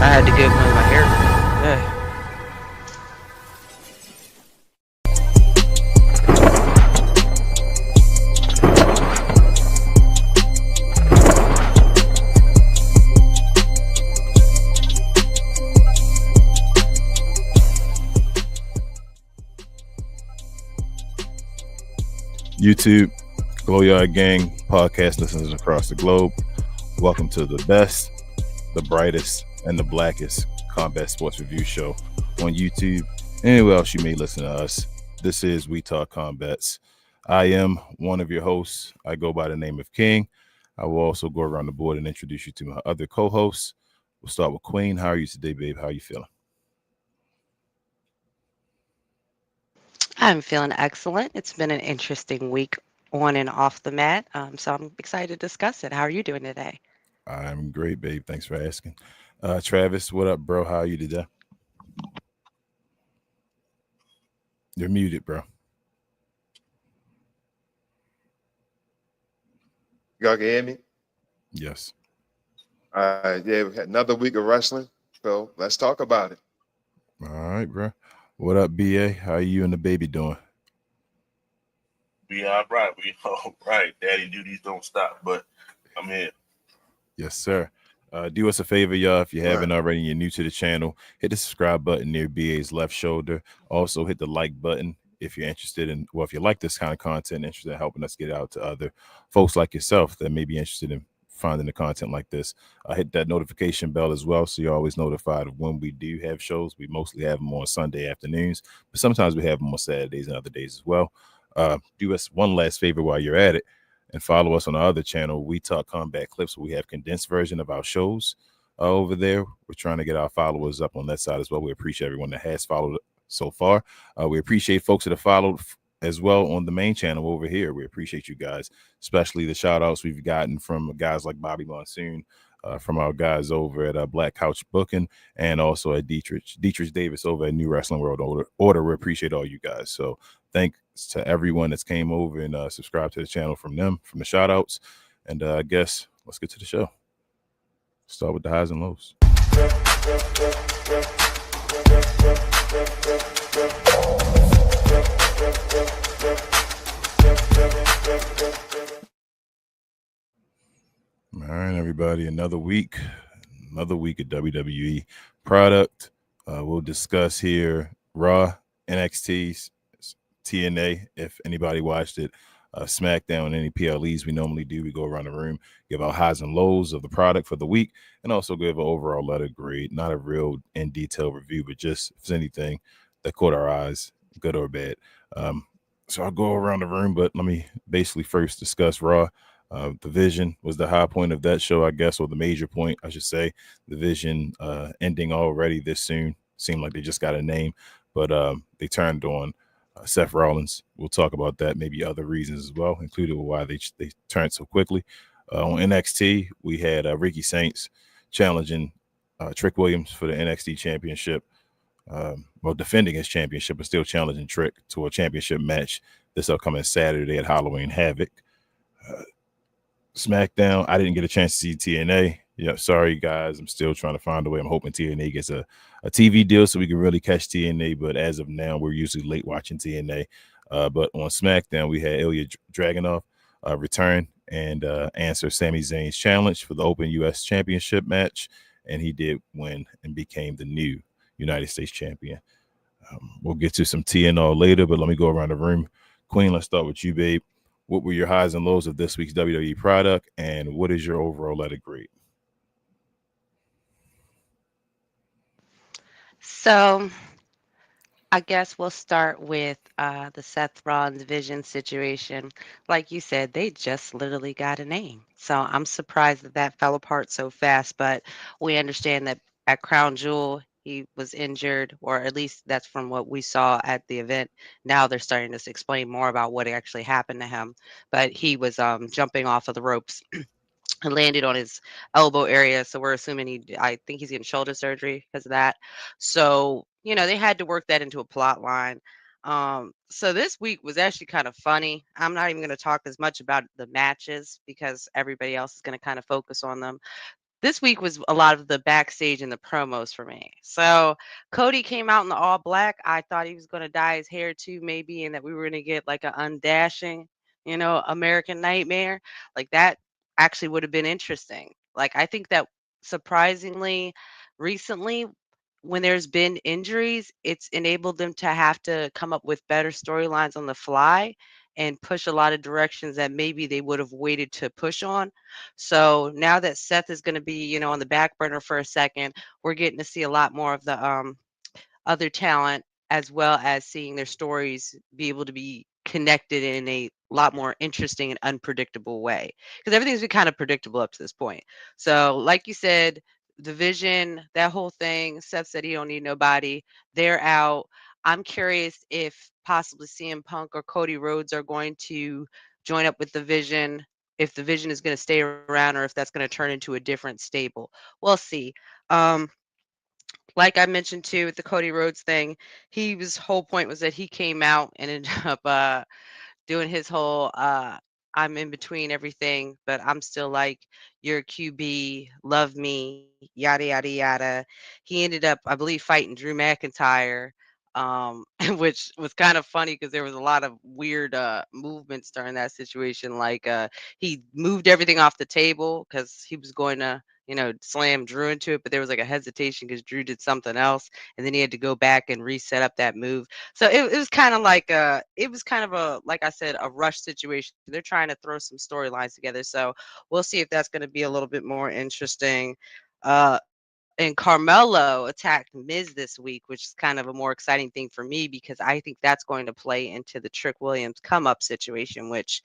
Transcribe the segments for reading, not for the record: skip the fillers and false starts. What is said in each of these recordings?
I had to get my hair. Yeah. YouTube, Glow Yard Gang, podcast listeners across the globe. Welcome to the best, the brightest, and the blackest combat sports review show on YouTube. Anywhere else you may listen to us. This is We Talk Combats. I am one of your hosts. I go by the name of King. I will also go around the board and introduce you to my other co-hosts. We'll start with Queen. How are you today, babe? How are you feeling? I'm feeling excellent. It's been an interesting week on and off the mat. So I'm excited to discuss it. How are you doing today? I'm great, babe. Thanks for asking. Travis, what up, bro? How are you today? You're muted, bro. Y'all can hear me? Yes. Yeah, we had another week of wrestling, so let's talk about it. All right, bro. What up, BA? How you and the baby doing? We all right. We all right. Daddy duties don't stop, but I'm here. Yes, sir. Do us a favor, y'all. If you haven't already and you're new to the channel, hit the subscribe button near BA's left shoulder. Also, hit the like button if you're interested in, well, if you like this kind of content, interested in helping us get out to other folks like yourself that may be interested in finding the content like this. Hit that notification bell as well, so you're always notified of when we do have shows. We mostly have them on Sunday afternoons, but sometimes we have them on Saturdays and other days as well. Do us one last favor while you're at it and follow us on our other channel, We Talk Combat Clips, where we have condensed version of our shows over there. We're trying to get our followers up on that side as well. We appreciate everyone that has followed so far. We appreciate folks that have followed as well on the main channel over here. We appreciate you guys, especially the shout outs we've gotten from guys like Bobby Monsoon, from our guys over at Black Couch Booking, and also at Dietrich Davis over at New Wrestling World Order. We appreciate all you guys. So thanks to everyone that's came over and subscribed to the channel from them, from the shout outs. And I guess let's get to the show. Start with the highs and lows. All right, everybody, another week of WWE product. We'll discuss here Raw, NXT, TNA, if anybody watched it, SmackDown, any PLEs we normally do. We go around the room, give our highs and lows of the product for the week, and also give an overall letter grade. Not a real in detail review, but just if there's anything that caught our eyes, good or bad. So I'll go around the room, but let me basically first discuss Raw. The Vision was the high point of that show, I guess, or the major point, I should say. The Vision ending already this soon. Seemed like they just got a name, but they turned on Seth Rollins. We'll talk about that, maybe other reasons as well, including why they turned so quickly. On NXT, we had Ricky Saints challenging Trick Williams for the NXT championship. Well, defending his championship, but still challenging Trick to a championship match this upcoming Saturday at Halloween Havoc. SmackDown, I didn't get a chance to see TNA. Yeah, sorry, guys. I'm still trying to find a way. I'm hoping TNA gets a TV deal so we can really catch TNA. But as of now, we're usually late watching TNA. But on SmackDown, we had Ilja Dragunov return and answer Sami Zayn's challenge for the Open U.S. Championship match. And he did win and became the new United States champion. We'll get to some TNA later, but let me go around the room. Queen, let's start with you, babe. What were your highs and lows of this week's WWE product, and what is your overall letter grade? So I guess we'll start with the Seth Rollins Vision situation. Like you said, they just literally got a name. So I'm surprised that that fell apart so fast, but we understand that at Crown Jewel, he was injured, or at least that's from what we saw at the event. Now they're starting to explain more about what actually happened to him. But he was jumping off of the ropes and landed on his elbow area. So we're assuming I think he's getting shoulder surgery because of that. So, they had to work that into a plot line. So this week was actually kind of funny. I'm not even going to talk as much about the matches because everybody else is going to kind of focus on them. this week was a lot of the backstage and the promos for me. So Cody came out in the all black. I thought he was going to dye his hair too, maybe, and that we were going to get like an undashing, American Nightmare. Like that actually would have been interesting. Like I think that surprisingly, recently, when there's been injuries, it's enabled them to have to come up with better storylines on the fly and push a lot of directions that maybe they would have waited to push on. So now that Seth is going to be, on the back burner for a second, we're getting to see a lot more of the other talent as well as seeing their stories be able to be connected in a lot more interesting and unpredictable way because everything's been kind of predictable up to this point. So like you said, the vision, that whole thing, Seth said he don't need nobody, they're out. I'm curious if possibly CM Punk or Cody Rhodes are going to join up with the vision, if the vision is going to stay around or if that's going to turn into a different stable. We'll see. um like I mentioned too with the Cody Rhodes thing, his whole point was that he came out and ended up doing his whole I'm in between everything, but I'm still like your QB, love me, yada yada yada. He ended up, I believe, fighting Drew McIntyre, which was kind of funny because there was a lot of weird movements during that situation. Like he moved everything off the table because he was going to, slam Drew into it, but there was like a hesitation because Drew did something else, and then he had to go back and reset up that move. So it was kind of like it was kind of a, like I said, a rush situation. They're trying to throw some storylines together. So we'll see if that's going to be a little bit more interesting. And Carmelo attacked Miz this week, which is kind of a more exciting thing for me because I think that's going to play into the Trick Williams come up situation, which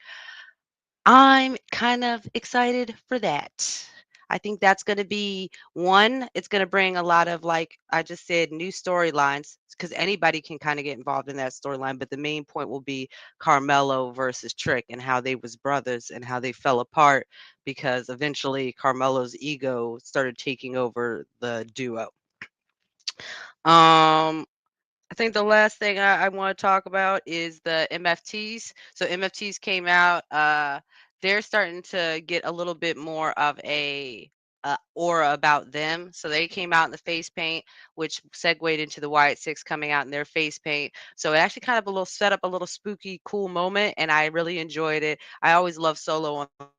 I'm kind of excited for that. I think that's going to be one, it's going to bring a lot of, like I just said, new storylines because anybody can kind of get involved in that storyline. But the main point will be Carmelo versus Trick and how they was brothers and how they fell apart because eventually Carmelo's ego started taking over the duo. Um, I think the last thing I want to talk about is the MFTs. So MFTs came out. They're starting to get a little bit more of a aura about them. So they came out in the face paint, which segued into the Wyatt Six coming out in their face paint. So it actually kind of a little set up a little spooky, cool moment, and I really enjoyed it. I always love Solo on the mic.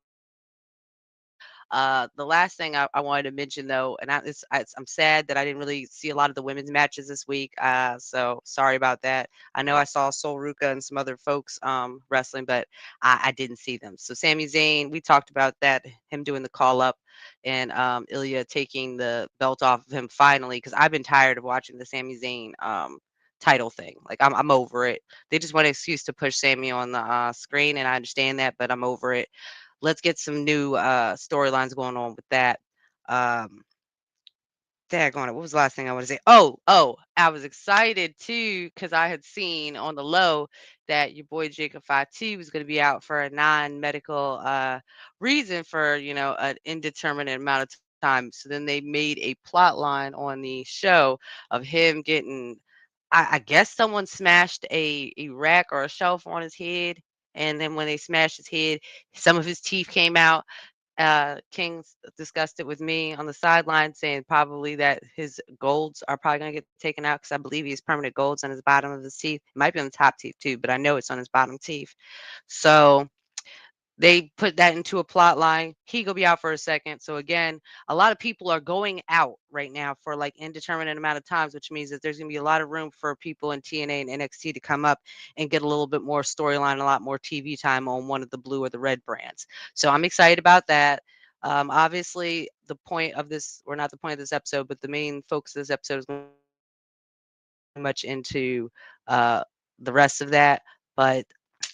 The last thing I wanted to mention though, and I'm sad that I didn't really see a lot of the women's matches this week. So sorry about that. I know I saw Sol Ruka and some other folks wrestling, but I didn't see them. So Sami Zayn, we talked about that, him doing the call up, and Ilya taking the belt off of him finally, because I've been tired of watching the Sami Zayn title thing. Like I'm over it. They just want an excuse to push Sammy on the screen, and I understand that, but I'm over it. Let's get some new storylines going on with that. Um, Daggone it. What was the last thing I want to say? Oh, I was excited too because I had seen on the low that your boy Jacob Fatu was going to be out for a non-medical reason for, an indeterminate amount of time. So then they made a plot line on the show of him getting, I guess someone smashed a rack or a shelf on his head. And then when they smashed his head, some of his teeth came out. Kings discussed it with me on the sideline, saying probably that his golds are probably going to get taken out because I believe he has permanent golds on his bottom of his teeth. It might be on the top teeth too, but I know it's on his bottom teeth. So they put that into a plot line. He gonna be out for a second. So again, a lot of people are going out right now for like indeterminate amount of times, which means that there's gonna be a lot of room for people in TNA and NXT to come up and get a little bit more storyline, a lot more TV time on one of the blue or the red brands. So I'm excited about that. Obviously, the point of this, or not the point of this episode, but the main focus of this episode is going to be much into the rest of that. But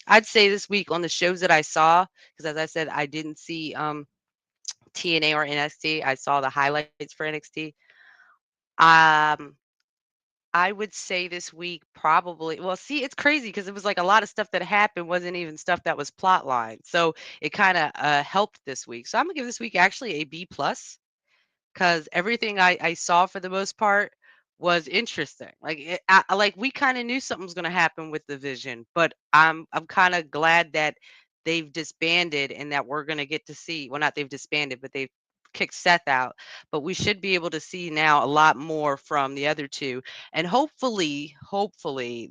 I'd say this week on the shows that I saw, because as I said, I didn't see TNA or NXT. I saw the highlights for NXT. Um, I would say this week probably. Well, see, it's crazy because it was like a lot of stuff that happened wasn't even stuff that was plot line. So it kind of helped this week. So I'm gonna give this week actually a B+ because everything I saw for the most part was interesting. Like like we kind of knew something was going to happen with the Vision, but I'm kind of glad that they've disbanded and that we're going to get to see. Well, not they've disbanded, but they've kicked Seth out, but we should be able to see now a lot more from the other two. And hopefully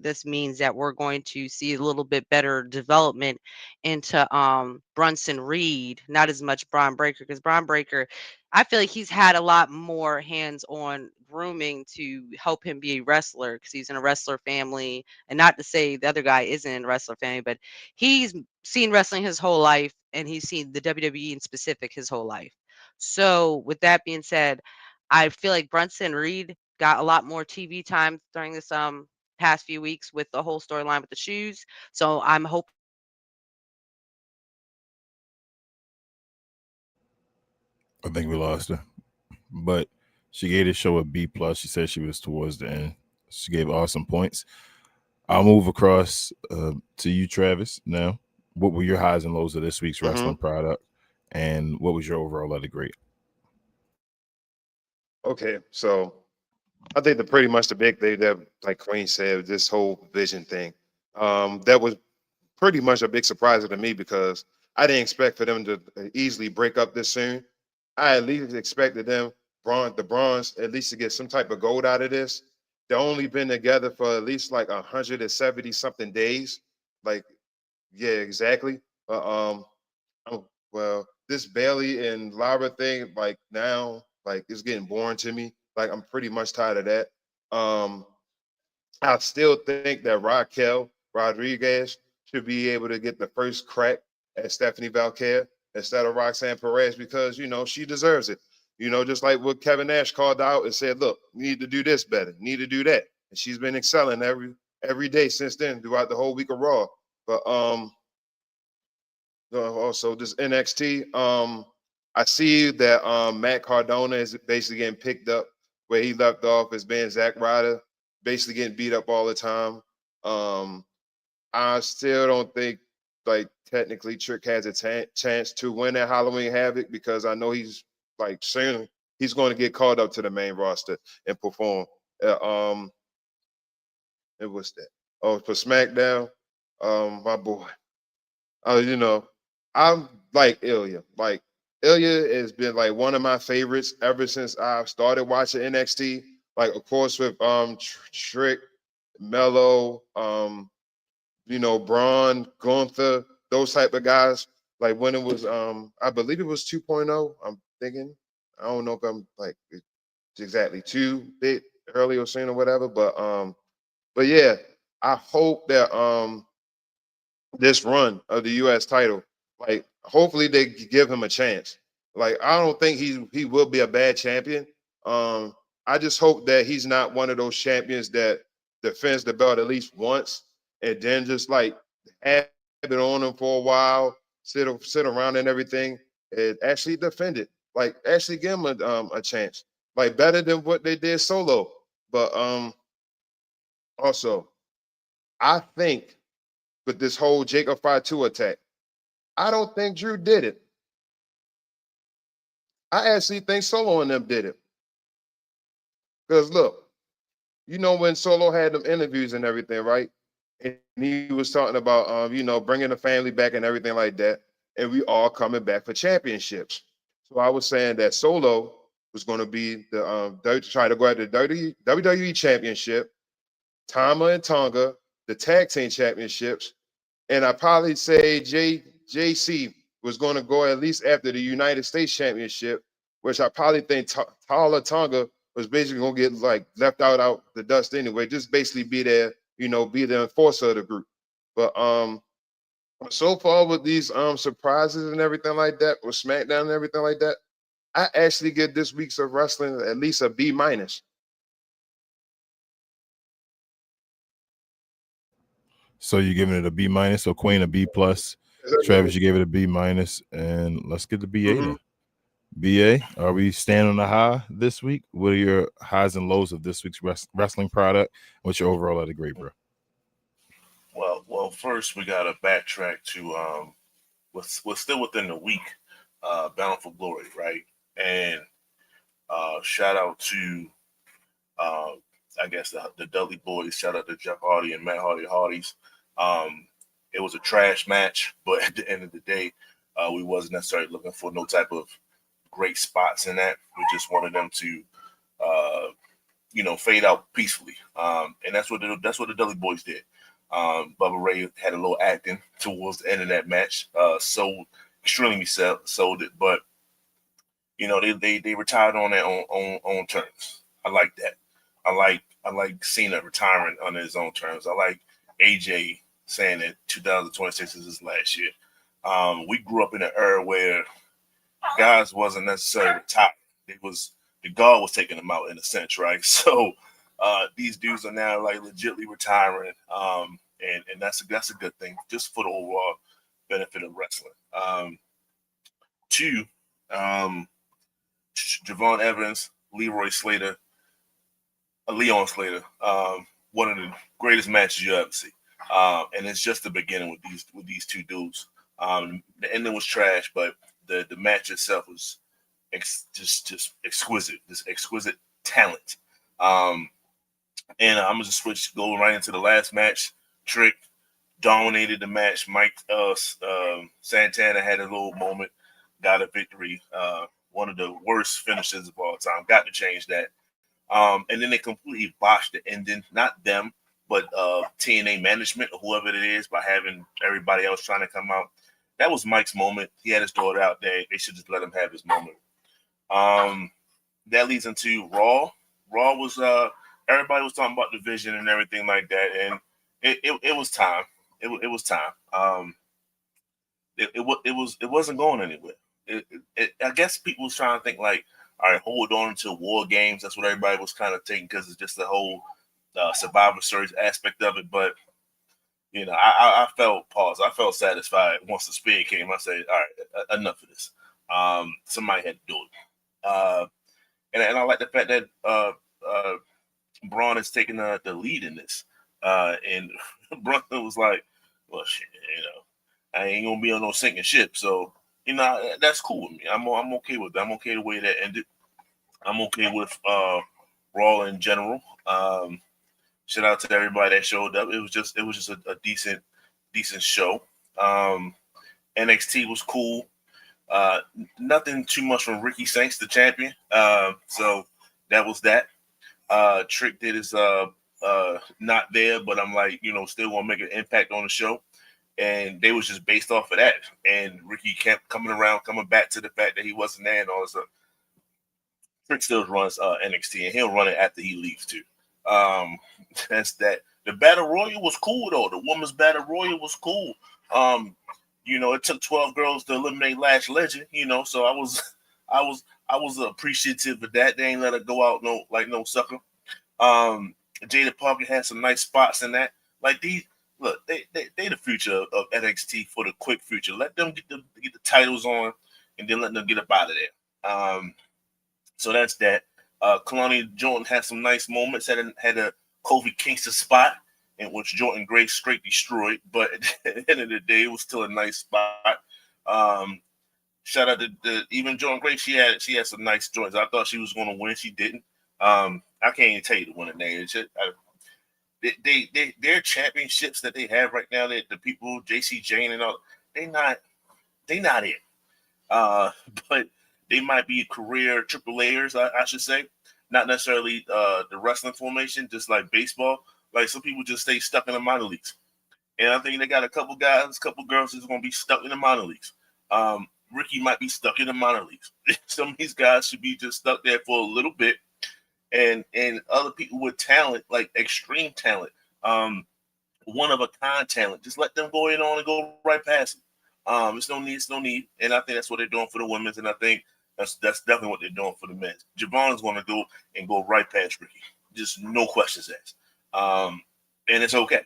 this means that we're going to see a little bit better development into Brunson Reed, not as much Braun Breaker, because Braun Breaker, I feel like he's had a lot more hands-on grooming to help him be a wrestler because he's in a wrestler family. And not to say the other guy isn't in a wrestler family, but he's seen wrestling his whole life and he's seen the WWE in specific his whole life. So with that being said, I feel like Brunson Reed got a lot more TV time during this past few weeks with the whole storyline with the shoes. So I'm hoping I think we lost her, but she gave the show a B plus. She said she was towards the end. She gave awesome points. I'll move across to you, Travis. Now, what were your highs and lows of this week's Mm-hmm. wrestling product, and what was your overall letter grade? Okay, so I think pretty much the big thing that, like Queen said, this whole vision thing, that was pretty much a big surprise to me because I didn't expect for them to easily break up this soon. I at least expected the Bronze, at least to get some type of gold out of this. They only been together for at least like 170 something days. Like, yeah, exactly. But well, this Bailey and Lara thing, like now, like it's getting boring to me. Like I'm pretty much tired of that. Um, I still think that Raquel Rodriguez should be able to get the first crack at Stephanie Valquer instead of Roxanne Perez because she deserves it. Just like what Kevin Nash called out and said, "Look, you need to do this better, you need to do that," and she's been excelling every day since then throughout the whole week of Raw. But also this NXT, I see that Matt Cardona is basically getting picked up where he left off as being Zack Ryder, basically getting beat up all the time. Um, I still don't think like technically Trick has a chance to win at Halloween Havoc because I know he's like soon he's going to get called up to the main roster and perform. It was that. Oh, for SmackDown, my boy. I'm like Ilya. Like Ilya has been like one of my favorites ever since I started watching NXT. Like of course with Trick, Mello, Braun, Gunther, those type of guys. Like when it was I believe it was 2.0. I'm thinking. I don't know if I'm like it's exactly too bit early or soon or whatever, but yeah, I hope that this run of the U.S. title, like hopefully they give him a chance. Like I don't think he will be a bad champion. I just hope that he's not one of those champions that defends the belt at least once and then just like have it on him for a while, sit around and everything, and actually defend it. Like actually give him a chance, like better than what they did solo. But also I think with this whole Jacob Fatu attack. I don't think Drew did it. I actually think Solo and them did it. Because look, when Solo had them interviews and everything, right? And he was talking about, bringing the family back and everything like that. And we all coming back for championships. So I was saying that Solo was going to be try to go at the WWE Championship, Tama and Tonga, the Tag Team Championships, and I probably say JC was going to go at least after the United States Championship, which I probably think Tala Tonga was basically going to get like left out the dust anyway. Just basically be there, be the enforcer of the group. But so far with these surprises and everything like that, with SmackDown and everything like that, I actually give this week's of wrestling at least a B minus. So you're giving it a B minus, so Queen a B plus. Travis, you gave it a B minus, and let's get the BA then. BA, are we staying on the high this week? What are your highs and lows of this week's wrestling product? What's your overall letter grade, bro? Well, first we gotta backtrack to we're still within the week, Bound for Glory, right? And shout out to I guess the Dudley Boys. Shout out to Jeff Hardy and Matt Hardy's. It was a trash match, but at the end of the day, we wasn't necessarily looking for no type of great spots in that. We just wanted them to, fade out peacefully. And that's what the Dudley Boys did. Bubba Ray had a little acting towards the end of that match. Extremely sold it, but they retired on their own terms. I like that. I like Cena retiring on his own terms. I like AJ saying that 2026 is his last year. We grew up in an era where guys wasn't necessarily retired. The guard was taking them out in a sense, right? So these dudes are now like legitly retiring, and that's a good thing just for the overall benefit of wrestling. Two, Javon Evans, Leon Slater, one of the greatest matches you ever see, and it's just the beginning with these two dudes. The ending was trash, but the match itself was just exquisite, this exquisite talent. And I'm gonna just go right into the last match. Trick dominated the match. Mike Santana had a little moment, got a victory. One of the worst finishes of all time. Got to change that. And then they completely botched the ending. Not them, but TNA management or whoever it is, by having everybody else trying to come out. That was Mike's moment. He had his daughter out there. They should just let him have his moment. That leads into Raw. Raw was everybody was talking about the vision and everything like that, and it was time. It was time. It wasn't going anywhere. I guess people was trying to think like, all right, hold on until War Games. That's what everybody was kind of thinking because it's just the whole Survivor Series aspect of it. But I felt satisfied once the spear came. I said, all right, enough of this. Somebody had to do it. And I like the fact that Braun is taking the lead in this. And Braun was like, well, shit, I ain't gonna be on no sinking ship. So, that's cool with me. I'm okay with that. I'm okay the way that ended. I'm okay with Raw in general. Shout out to everybody that showed up. It was just a decent show. NXT was cool. Nothing too much from Ricky Saints, the champion. So that was that. Trick did his not there, but I'm like, still gonna make an impact on the show. And they was just based off of that. And Ricky kept coming back to the fact that he wasn't there and all this stuff. Trick still runs NXT, and he'll run it after he leaves too. That's that. The Battle Royal was cool though. The women's Battle Royal was cool. It took 12 girls to eliminate Lash Legend. So I was appreciative of that. They ain't let her go out no sucker. Jada Parker had some nice spots in that. Like these, look, they the future of NXT for the quick future. Let them get the titles on, and then let them get up out of there. So that's that. Kalani Jordan had some nice moments. Had a Kofi Kingston spot, in which Jordan Grace straight destroyed. But at the end of the day, it was still a nice spot. Shout out to even Jordan Grace. She had some nice joints. I thought she was going to win. She didn't. I can't even tell you the winning name. Their championships that they have right now, the people, JC Jane and all, they not it. But they might be career triple A's, I should say. Not necessarily the wrestling formation, just like baseball. Like some people just stay stuck in the minor leagues. And I think they got a couple guys, a couple girls that's going to be stuck in the minor leagues. Ricky might be stuck in the minor leagues. Some of these guys should be just stuck there for a little bit. And other people with talent, like extreme talent, one of a kind talent, just let them go in on and go right past it. It's no need. And I think that's what they're doing for the women's, and I think that's definitely what they're doing for the men. Javon is going to go and go right past Ricky. Just no questions asked. And it's okay.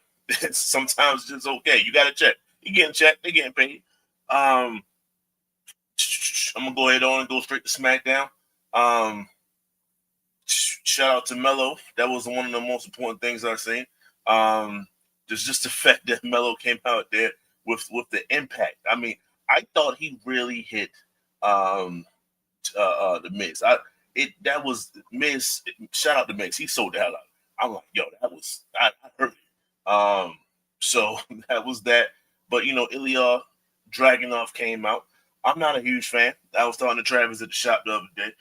Sometimes it's just okay. You got to check. You're getting checked. They're getting paid. I'm going to go ahead on and go straight to SmackDown. Shout out to Melo. That was one of the most important things I've seen. Just the fact that Melo came out there with the impact. I mean, I thought he really hit the Miz. That was Miz. Shout out to Miz. He sold the hell out. I'm like, yo, I heard it. So that was that. But Ilja Dragunov came out. I'm not a huge fan. I was talking to Travis at the shop the other day.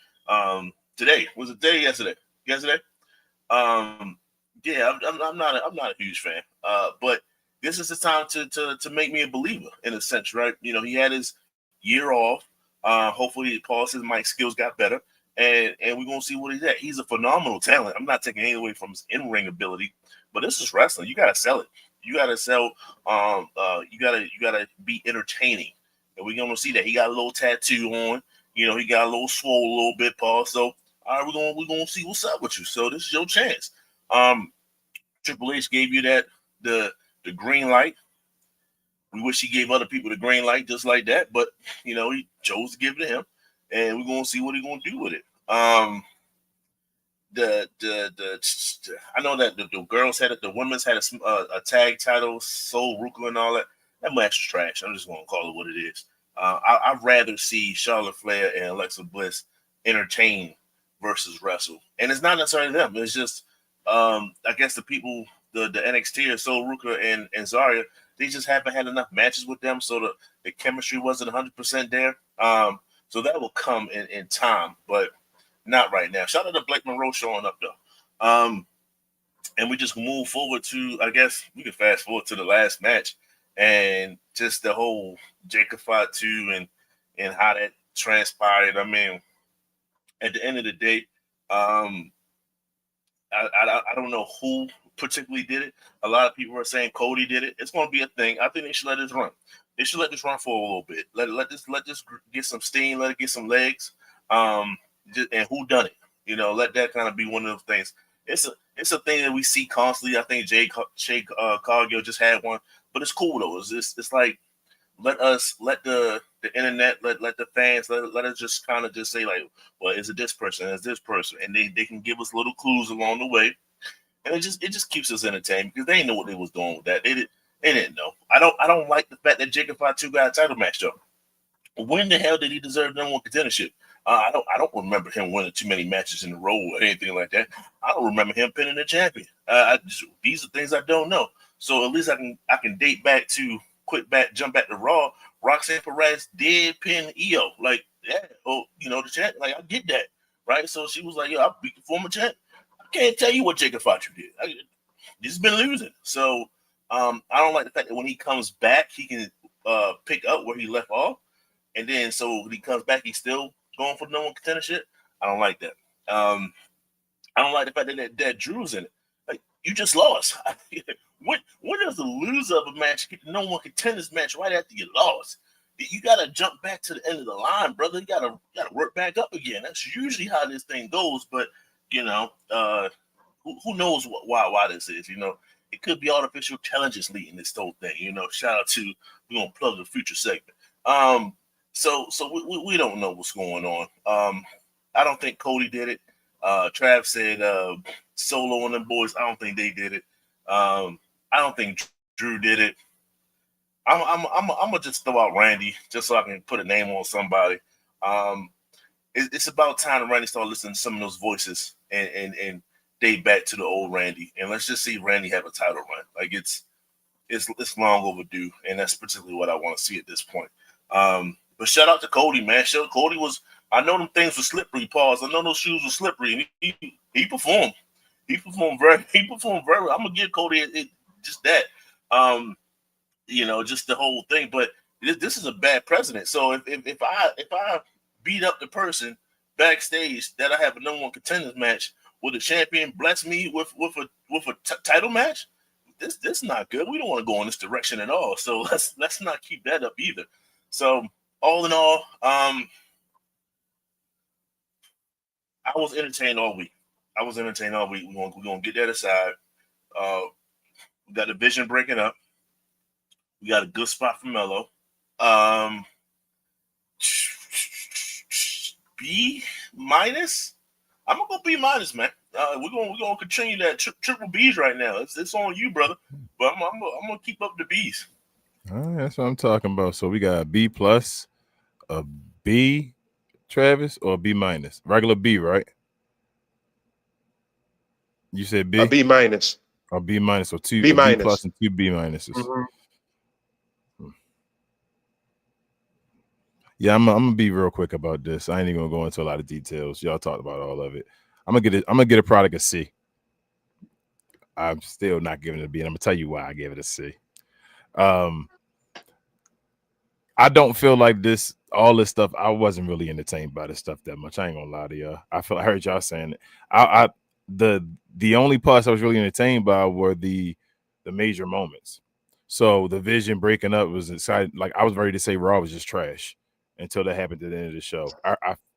Today was it day yesterday? Yesterday. Um, yeah, I'm not a huge fan. But this is the time to make me a believer in a sense, right? You know, he had his year off. Hopefully, Paul says Mike's skills got better, and we're gonna see what he's at. He's a phenomenal talent. I'm not taking anything away from his in ring ability, but this is wrestling. You gotta sell it. You gotta sell. You gotta be entertaining, and we're gonna see that he got a little tattoo on. You know, he got a little swole a little bit, Paul. So all right, we're gonna see what's up with you. So this is your chance. Um, Triple H gave you the green light. We wish he gave other people the green light just like that, but you know he chose to give it to him, and we're gonna see what he's gonna do with it. The I know that the girls had it, the women's had a tag title, Soul Ruka and all that. That match was trash. I'm just gonna call it what it is. I'd rather see Charlotte Flair and Alexa Bliss entertain versus wrestle, and it's not necessarily them. It's just I guess the people, the NXT or Soul Ruka and Zarya, they just haven't had enough matches with them, so the chemistry wasn't 100% there. So that will come in time, but not right now. Shout out to Blake Monroe showing up though. And we just move forward to, I guess we can fast forward to the last match and just the whole Jacob Fatu and how that transpired. I mean, at the end of the day, I don't know who particularly did it. A lot of people are saying Cody did it. It's going to be a thing. I think they should let this run. They should let this run for a little bit. Let this get some steam. Let it get some legs. And who done it? You know, let that kind of be one of those things. It's a thing that we see constantly. I think Jay Cargill just had one, but it's cool though. It's like let the internet, let the fans, let us just kind of just say like, well, is it this person? Is this person? And they can give us little clues along the way, and it just keeps us entertained because they didn't know what they was doing with that. They didn't know. I don't like the fact that Jacob Fatu got a title match though. When the hell did he deserve number one contendership? I don't remember him winning too many matches in a row or anything like that. I don't remember him pinning the champion. These are things I don't know. So at least I can date back to jump back to Raw. Roxanne Perez did pin Io. Like, yeah, oh, you know, the champ. Like, I get that, right? So she was like, yo, I'll beat the former champ. I can't tell you what Jacob Fatu did. He's been losing. So I don't like the fact that when he comes back, he can pick up where he left off. And then so when he comes back, he's still going for the number one contendership. I don't like that. I don't like the fact that Drew's in it. Like, you just lost. when does the loser of a match get the number one contenders match right after you lost? You gotta jump back to the end of the line, brother. You gotta work back up again. That's usually how this thing goes. But you know, who knows why this is? You know, it could be artificial intelligence leading this whole thing. You know, shout out to, we're gonna plug the future segment. So we don't know what's going on. I don't think Cody did it. Trav said Solo and them boys. I don't think they did it. I don't think Drew did it. I'm gonna just throw out Randy just so I can put a name on somebody. It's about time Randy start listening to some of those voices and date back to the old Randy, and let's just see Randy have a title run. Like it's long overdue, and that's particularly what I want to see at this point. But shout out to Cody, man. Cody was, I know them things were slippery, pause. I know those shoes were slippery, and he performed. He performed very well. I'm gonna give Cody it just that. You know, just the whole thing. But this is a bad precedent. So if I beat up the person backstage that I have a number one contenders match with a champion, bless me with a title match, this is not good. We don't want to go in this direction at all. So let's not keep that up either. So all in all, I was entertained all week. We're gonna get that aside. We got the division breaking up. We got a good spot for Melo. B minus. I'm gonna go B minus, man. We're gonna continue that triple B's right now. It's on you, brother. But I'm gonna keep up the B's. All right, that's what I'm talking about. So we got a B plus, a B, Travis, or a B minus. Regular B, right? You said B? A B minus. Or B minus, or two B minus. B plus and two B minuses. Mm-hmm. Yeah, I'm gonna be real quick about this. I ain't even gonna go into a lot of details. Y'all talked about all of it. I'm gonna get a product a C. I'm still not giving it a B, and I'm gonna tell you why I gave it a C. Um, I don't feel like this all this stuff. I wasn't really entertained by this stuff that much. I ain't gonna lie to y'all. I heard y'all saying it. I the only parts I was really entertained by were the major moments. So the Vision breaking up was exciting. Like I was ready to say Raw was just trash until that happened at the end of the show.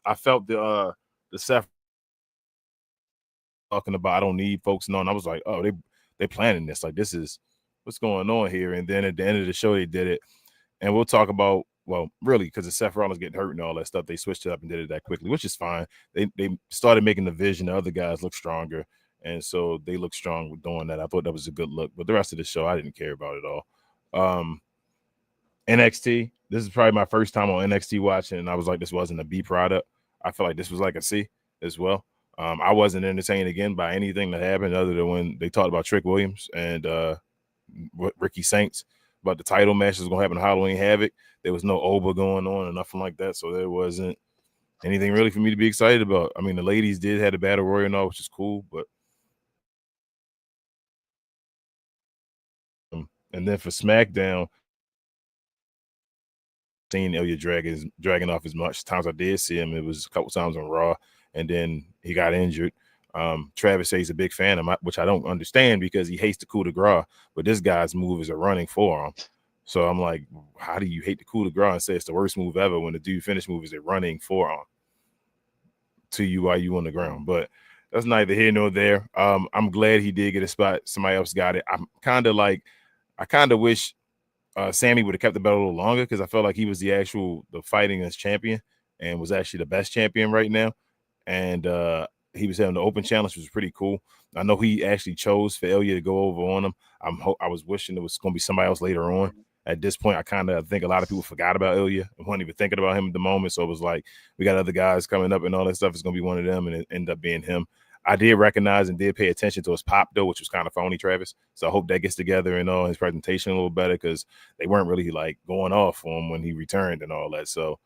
I felt the Seth talking about I don't need folks knowing. I was like, oh, they planning this. Like this is what's going on here. And then at the end of the show, they did it. And we'll talk about, well, really, because of Seth Rollins getting hurt and all that stuff, they switched it up and did it that quickly, which is fine. They started making the Vision, the other guys look stronger. And so they look strong with doing that. I thought that was a good look. But the rest of the show, I didn't care about it all. NXT, this is probably my first time on NXT watching, and I was like, this wasn't a B product. I feel like this was like a C as well. I wasn't entertained again by anything that happened other than when they talked about Trick Williams and Ricky Saints about the title match was going to happen in Halloween Havoc. There was no Oba going on or nothing like that, so there wasn't anything really for me to be excited about. I mean, the ladies did have a battle royal and all, which is cool, but and then for SmackDown, seen Ilja Dragunov as much times I did see him. It was a couple times on Raw, and then he got injured. Travis says he's a big fan of my, which I don't understand because he hates the coup de grace, but this guy's move is a running forearm. So I'm like, how do you hate the coup de grace and say it's the worst move ever when the dude finish move is a running forearm to you while you on the ground? But that's neither here nor there. I'm glad he did get a spot. Somebody else got it. I kind of wish Sammy would have kept the belt a little longer because I felt like he was the fighting as champion and was actually the best champion right now. And he was having the open challenge, which was pretty cool. I know he actually chose for Ilja to go over on him. I was wishing it was going to be somebody else later on. At this point, I think a lot of people forgot about Ilja and weren't even thinking about him at the moment. So it was like, we got other guys coming up and all that stuff. It's going to be one of them, and it ended up being him. I did recognize and did pay attention to his pop, though, which was kind of phony, Travis. So I hope that gets together and all his presentation a little better because they weren't really like going off on him when he returned and all that. So,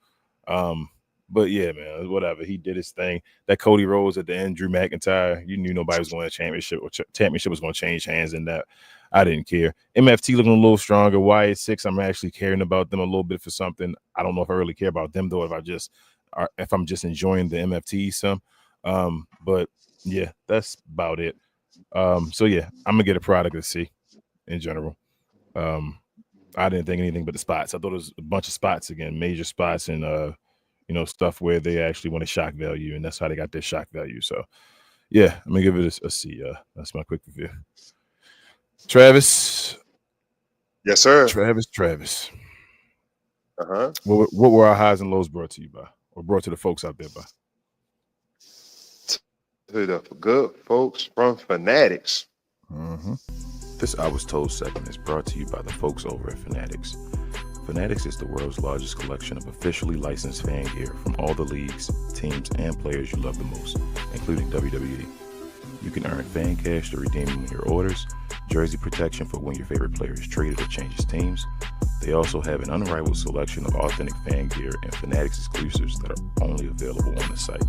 but yeah, man, whatever. He did his thing. That Cody Rhodes at the end, Drew McIntyre, you knew nobody was going to championship or championship was going to change hands in that. I didn't care. MFT looking a little stronger. Wyatt 6, I'm actually caring about them a little bit for something. I don't know if I really care about them, though, if I'm just enjoying the MFT some. But yeah, that's about it. So yeah, I'm gonna get a product to see in general. I didn't think anything but the spots. I thought it was a bunch of spots again, major spots, and stuff where they actually want to shock value, and that's how they got their shock value. So yeah, I'm gonna give it a C. That's my quick review. Travis. Yes, sir. Travis. Uh-huh. What were our highs and lows brought to you by, or brought to the folks out there by? To the good folks from Fanatics. Mm-hmm. This I Was Told segment is brought to you by the folks over at Fanatics. Fanatics is the world's largest collection of officially licensed fan gear from all the leagues, teams, and players you love the most, including WWE. You can earn fan cash to redeem when your orders, jersey protection for when your favorite player is traded or changes teams. They also have an unrivaled selection of authentic fan gear and Fanatics exclusives that are only available on the site.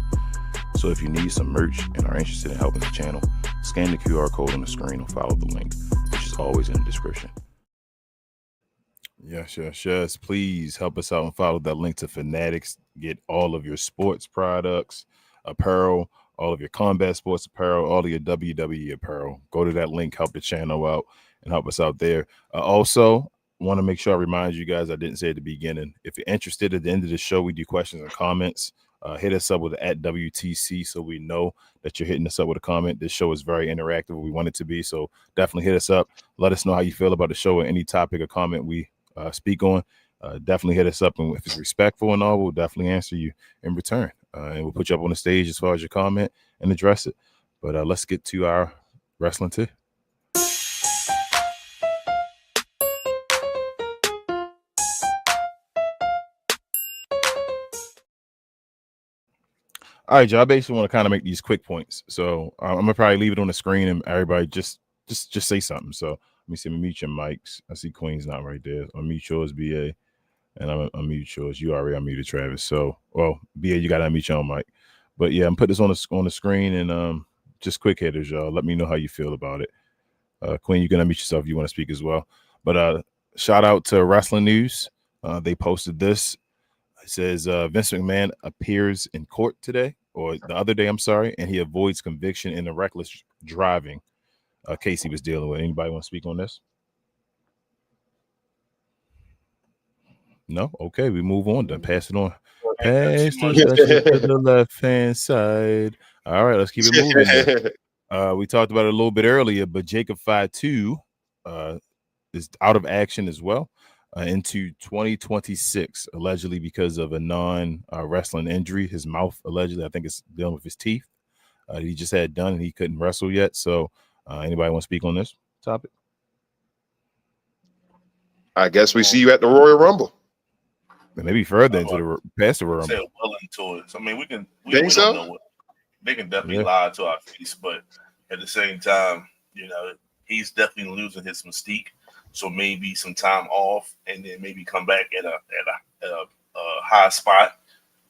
So if you need some merch and are interested in helping the channel, scan the QR code on the screen or follow the link, which is always in the description. Yes. Please help us out and follow that link to Fanatics. Get all of your sports products, apparel, all of your combat sports apparel, all of your WWE apparel. Go to that link, help the channel out, and help us out there. Also, want to make sure I remind you guys, I didn't say at the beginning, if you're interested at the end of the show, we do questions and comments. Hit us up with @WTC so we know that you're hitting us up with a comment. This show is very interactive. We want it to be. So definitely hit us up. Let us know how you feel about the show or any topic or comment we speak on. Definitely hit us up. And if it's respectful and all, we'll definitely answer you in return. And we'll put you up on the stage as far as your comment and address it. But let's get to our wrestling too. All right, y'all. I basically want to kind of make these quick points. So I'm gonna probably leave it on the screen and everybody just say something. So let me see. Mute your mics. I see Queen's not right there. I'll mute yours, BA. And I'm unmute yours. You already unmuted Travis. So, well, BA, you got to unmute your own mic. But yeah, I'm put this on the screen and just quick hitters, y'all. Let me know how you feel about it. Queen, you can unmute yourself if you want to speak as well. But shout out to Wrestling News. They posted this. It says Vince McMahon appears in court today, or the other day, I'm sorry, and he avoids conviction in the reckless driving case he was dealing with. Anybody want to speak on this? No? Okay, we move on. Then pass it on. Pass the special to the left-hand side. All right, let's keep it moving then. We talked about it a little bit earlier, but Jacob Fatu is out of action as well into 2026, allegedly because of a non-wrestling injury. His mouth, allegedly, I think it's dealing with his teeth. He just had done and he couldn't wrestle yet. So anybody want to speak on this topic? I guess we see you at the Royal Rumble. Maybe further into the past the Rumble. Well into it. I mean, we Think don't so? know what they can definitely lie to our face, but at the same time, he's definitely losing his mystique. So maybe some time off, and then maybe come back at a high spot.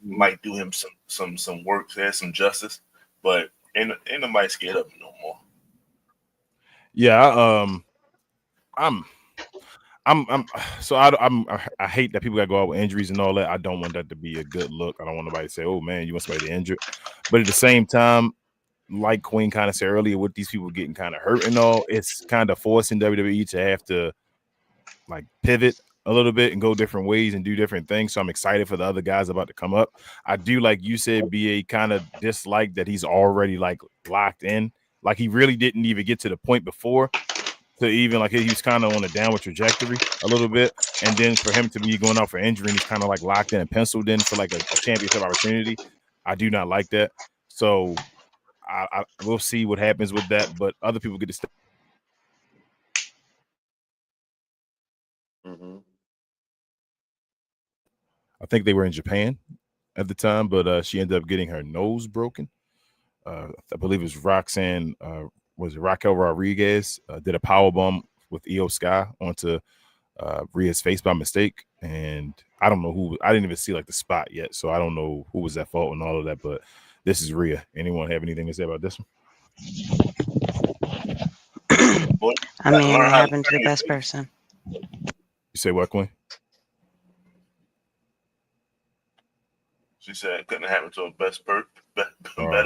Might do him some work there, some justice, but ain't nobody scared of him no more. Yeah, so I hate that people got to go out with injuries and all that. I don't want that to be a good look. I don't want nobody to say, "Oh man, you want somebody to injure," but at the same time, like Queen kind of said earlier, with these people getting kind of hurt and all, it's kind of forcing WWE to have to like pivot a little bit and go different ways and do different things. So I'm excited for the other guys about to come up. I do, like you said, BA, kind of dislike that he's already like locked in. Like he really didn't even get to the point before to even like he was kind of on a downward trajectory a little bit. And then for him to be going out for injury and he's kind of like locked in and penciled in for like a championship opportunity. I do not like that. So I we'll see what happens with that. But other people get to step. Mm-hmm. I think they were in Japan at the time, but she ended up getting her nose broken. I believe it was Roxanne, was it Raquel Rodriguez, did a power bomb with Io Sky onto Rhea's face by mistake. And I don't know who, I didn't even see like the spot yet. So I don't know who was at fault and all of that, but this is Rhea. Anyone have anything to say about this one? I mean, it happened to the best person. You say what, Queen? She said it couldn't happen to a better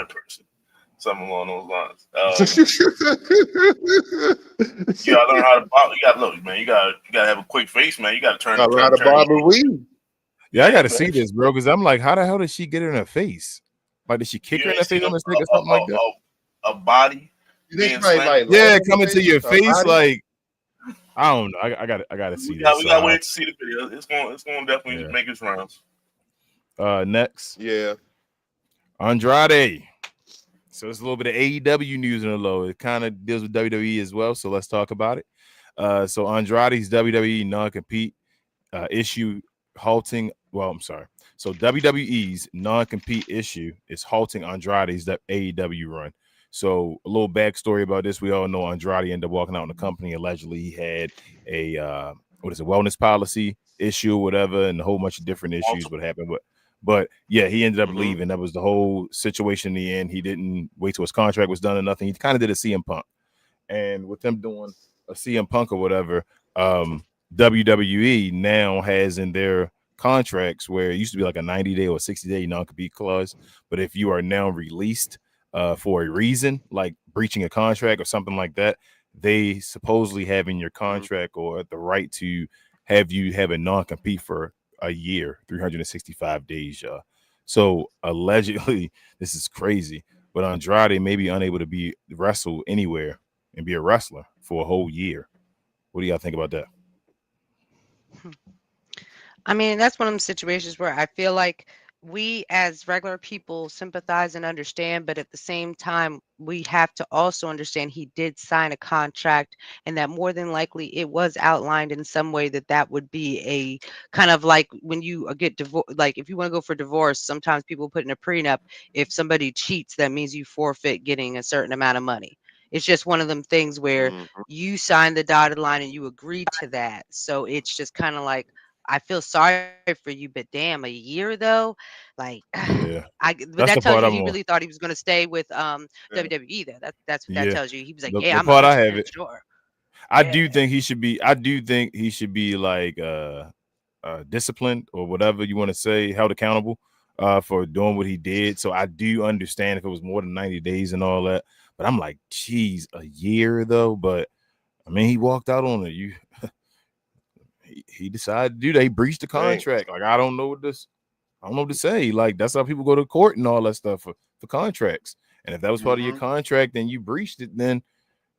person. Something along those lines. You gotta learn how to bob. You gotta look, man. You gotta have a quick face, man. You gotta turn. How to bob and weave. Yeah, I gotta see this, bro, because I'm like, how the hell did she get her in her face? Like, did she kick her in the face on mistake or something like that? A body. You think like yeah, coming to your face, like I don't know. I gotta see this. We gotta wait to see the video. It's gonna definitely make its rounds. Next, Andrade. So it's a little bit of AEW news in the low. It kind of deals with WWE as well. So let's talk about it. So Andrade's WWE non-compete issue halting. Well, I'm sorry. So WWE's non-compete issue is halting Andrade's AEW run. So a little backstory about this. We all know Andrade ended up walking out in the company. Allegedly, he had a wellness policy issue or whatever, and a whole bunch of different issues what happened with. But yeah, he ended up leaving. That was the whole situation in the end. He didn't wait till his contract was done or nothing. He kind of did a CM Punk. And with them doing a CM Punk or whatever, WWE now has in their contracts where it used to be like a 90-day or 60-day non-compete clause. But if you are now released for a reason, like breaching a contract or something like that, they supposedly have in your contract or the right to have you have a non-compete for a year, 365 days. So allegedly, this is crazy, but Andrade may be unable to be wrestle anywhere and be a wrestler for a whole year. What do y'all think about that? I mean, that's one of them situations where I feel like we as regular people sympathize and understand, but at the same time, we have to also understand he did sign a contract and that more than likely it was outlined in some way that would be a kind of like when you get divorced, like if you want to go for divorce, sometimes people put in a prenup, if somebody cheats, that means you forfeit getting a certain amount of money. It's just one of them things where you sign the dotted line and you agree to that. So it's just kind of like, I feel sorry for you, but damn, a year though, like Yeah, but that that's the tells you part he I'm really on. thought he was gonna stay with Yeah. WWE though. That's what that Yeah, tells you. He was like, the yeah, I'm part I have 100% it. sure. I Yeah. do think he should be. I do think he should be like disciplined or whatever you want to say, held accountable for doing what he did. So I do understand if it was more than 90 days and all that. But I'm like, geez, a year though. But I mean, he walked out on it. He decided to do that. He breached the Right. contract. Like I don't know what this. I don't know what to say. Like that's how people go to court and all that stuff for contracts. And if that was part of your Mm-hmm. contract and you breached it, then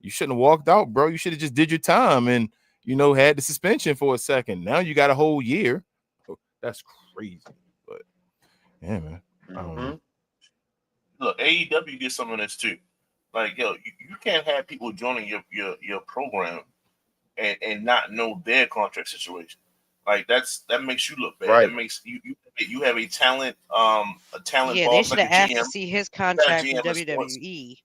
you shouldn't have walked out, bro. You should have just did your time and had the suspension for a second. Now you got a whole year. Oh, that's crazy. But yeah, man. I don't Mm-hmm. know. Look, AEW gets some of this too. Like, yo, you can't have people joining your program and not know their contract situation. Like that makes you look bad. That Right. makes you have a talent Yeah, they boss should like have a asked to GM. see his You got a contract from GM in sports. WWE.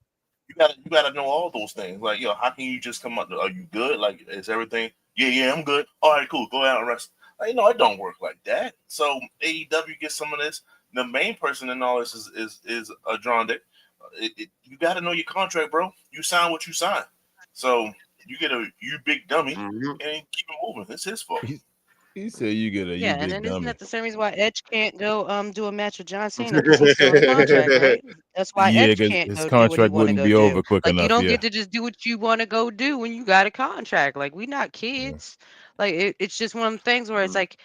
You gotta know all those things. Like, yo, how can you just come up? Are you good? Like, is everything? Yeah, I'm good. All right, cool. Go out and rest. Like, no, it don't work like that. So AEW gets some of this. The main person in all this is Adronde. You got to know your contract, bro. You sign what you sign. So you big dummy Mm-hmm. and keep it moving. It's his fault. He said you get a Yeah, you and big then isn't dummy. that the same reason why Edge can't go do a match with John Cena because he's still in contract, right? That's why Yeah, Edge because can't his go do what he contract want to wouldn't go be do. over quick Like you enough. don't Yeah. get to just do what you want to go do when you got a contract. Like we not Yeah. kids. Like it's just one of them things where it's like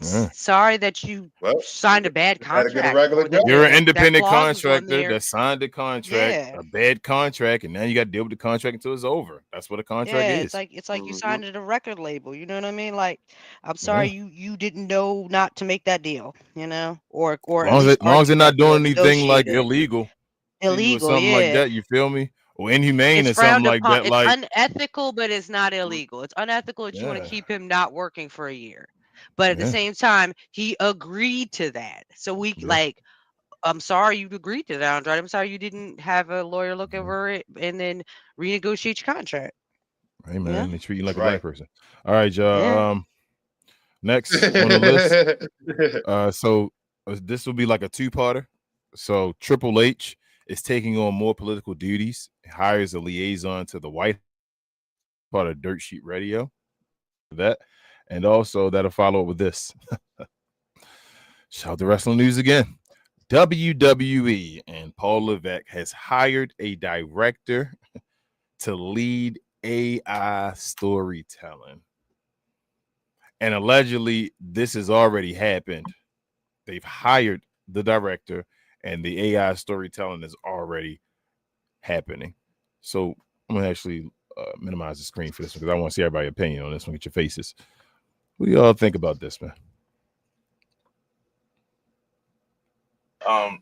Yeah. sorry that you Well, signed a bad just had to get a contract regular or that You're job. an that independent clause was on contractor there. that signed the contract, Yeah. a bad contract, and now you got to deal with the contract until it's over. That's what a contract Yeah, is. it's like you Mm-hmm. signed at a record label, you know what I mean? Like, I'm sorry Yeah. you didn't know not to make that deal, you know, or at Long as least long as they're argue not that deal, doing anything negotiate like it. illegal to you or Illegal, something like yeah. that, you feel me? Or inhumane It's or something frowned like upon. that. It's Like, unethical, but it's not illegal. It's unethical that you want to yeah, keep him not working for a year. But at the yeah, same time, he agreed to that. So we yeah, like, I'm sorry you agreed to that, Andrade. I'm sorry you didn't have a lawyer look yeah. over it and then renegotiate your contract. Hey Yeah. man, they treat you like a Right. black person. All right, Yeah. y'all. Next on the list. So this will be like a two-parter. So Triple H is taking on more political duties, hires a liaison to the White part of Dirt Sheet Radio. That, and also that'll follow up with this. Shout out to Wrestling News again. WWE and Paul Levesque has hired a director to lead AI storytelling. And allegedly, this has already happened. They've hired the director, and the AI storytelling is already happening. So I'm gonna actually minimize the screen for this one because I want to see everybody's opinion on this one. Get your faces. What do y'all think about this, man?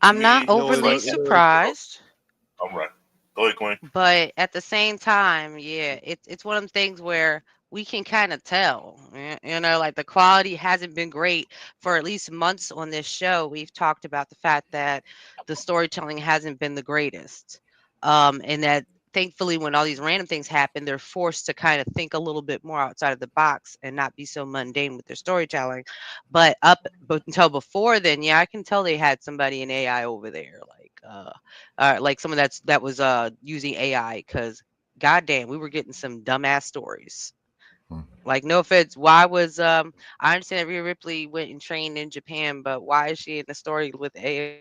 To I'm not me, overly surprised. all right. Go ahead, Queen. But at the same time, yeah, it's one of them things where we can kind of tell, you know, like the quality hasn't been great for at least months on this show. We've talked about the fact that the storytelling hasn't been the greatest. And that thankfully when all these random things happen, they're forced to kind of think a little bit more outside of the box and not be so mundane with their storytelling. But until before then, yeah, I can tell they had somebody in AI over there, like someone that was using AI because goddamn, we were getting some dumbass stories. Hmm. Like no offense, why was I understand that Rhea Ripley went and trained in Japan, but why is she in the story with AI?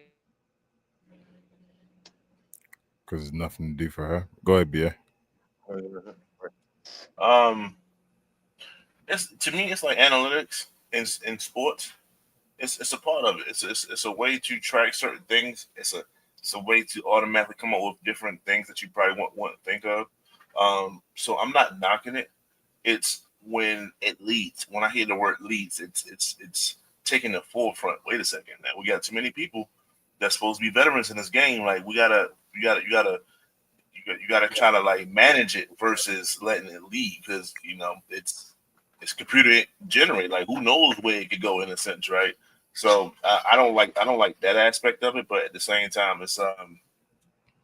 Because there's nothing to do for her. Go ahead, Bia. Um, it's to me, it's like analytics in sports. It's a part of it. It's a way to track certain things. It's a way to automatically come up with different things that you probably won't think of. So I'm not knocking it. It's when it leads. When I hear the word leads, it's taking the forefront. Wait a second, now we got too many people that's supposed to be veterans in this game. Like you gotta try to like manage it versus letting it lead because it's computer generated. Like who knows where it could go in a sense, right? So I don't like that aspect of it, but at the same time, it's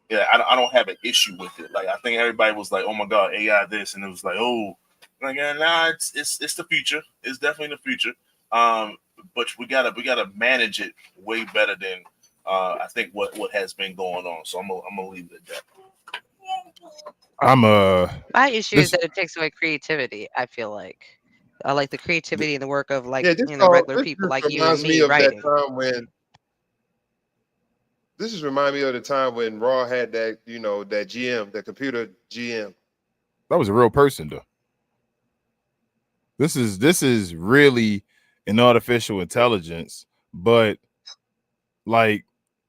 yeah, I don't have an issue with it. Like I think everybody was like, oh my god, AI this, and it was like, oh, like yeah, nah, it's the future. It's definitely the future. But we gotta manage it way better than I think what has been going on. So I'm gonna leave it at that. I'm My issue is this that it takes away creativity, I feel like. I like the creativity and the work of, like, Yeah, regular this people just like you and reminds me me of that writing. time when this just remind me of the time when Raw had that, that GM, that computer GM. that was a real person though. This is really an artificial intelligence, but like,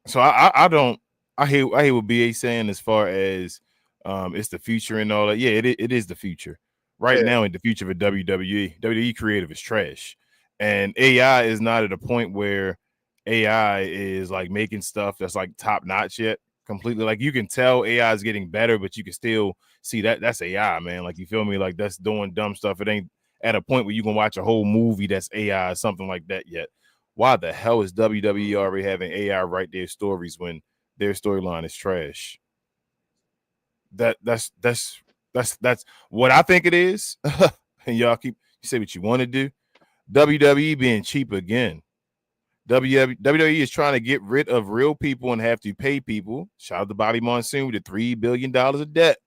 so I don't I hear what BA saying as far as it's the future and all that. Yeah, it is the future right Yeah. now. In the future of WWE creative is trash, and AI is not at a point where AI is like making stuff that's like top notch yet. Completely, like you can tell AI is getting better, but you can still see that's AI, man. Like you feel me? Like that's doing dumb stuff. It ain't at a point where you can watch a whole movie that's AI or something like that yet. Why the hell is WWE already having AI write their stories when their storyline is trash? That's what I think it is. And y'all you say what you want to do. WWE being cheap again. WWE is trying to get rid of real people and have to pay people. Shout out to Bobby Monsoon with the $3 billion of debt.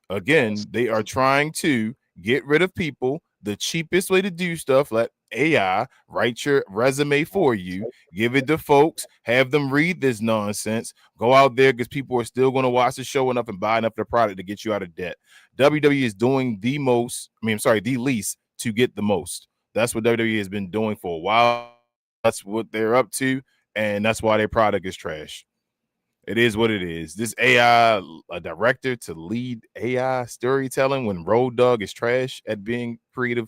Again, they are trying to get rid of people. The cheapest way to do stuff, let AI write your resume for you, give it to folks, have them read this nonsense, go out there because people are still going to watch the show enough and buy enough of the product to get you out of debt. WWE is doing the most, the least to get the most. That's what WWE has been doing for a while. That's what they're up to, and that's why their product is trash. It is what it is. This AI, a director to lead AI storytelling when Road Dogg is trash at being creative,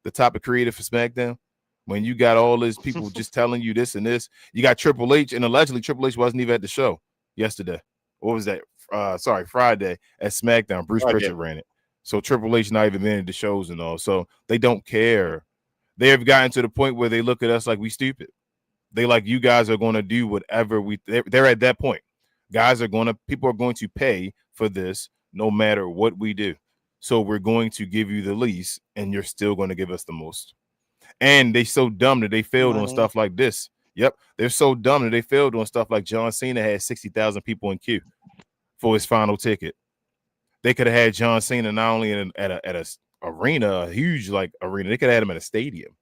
the top of creative for SmackDown. When you got all these people just telling you this and this, you got Triple H, and allegedly Triple H wasn't even at the show yesterday. What was that? Friday at SmackDown. Bruce Oh, yeah. Pritchard ran it. So Triple H not even been at the shows and all. So they don't care. They have gotten to the point where they look at us like we stupid. They like, you guys are going to do whatever they're at that point. People are going to pay for this no matter what we do. So we're going to give you the least and you're still going to give us the most. And they so dumb that they failed on Money. stuff like this. Yep. They're so dumb that they failed on stuff like John Cena had 60,000 people in queue for his final ticket. They could have had John Cena not only at a arena, a huge like arena, they could have had him at a stadium.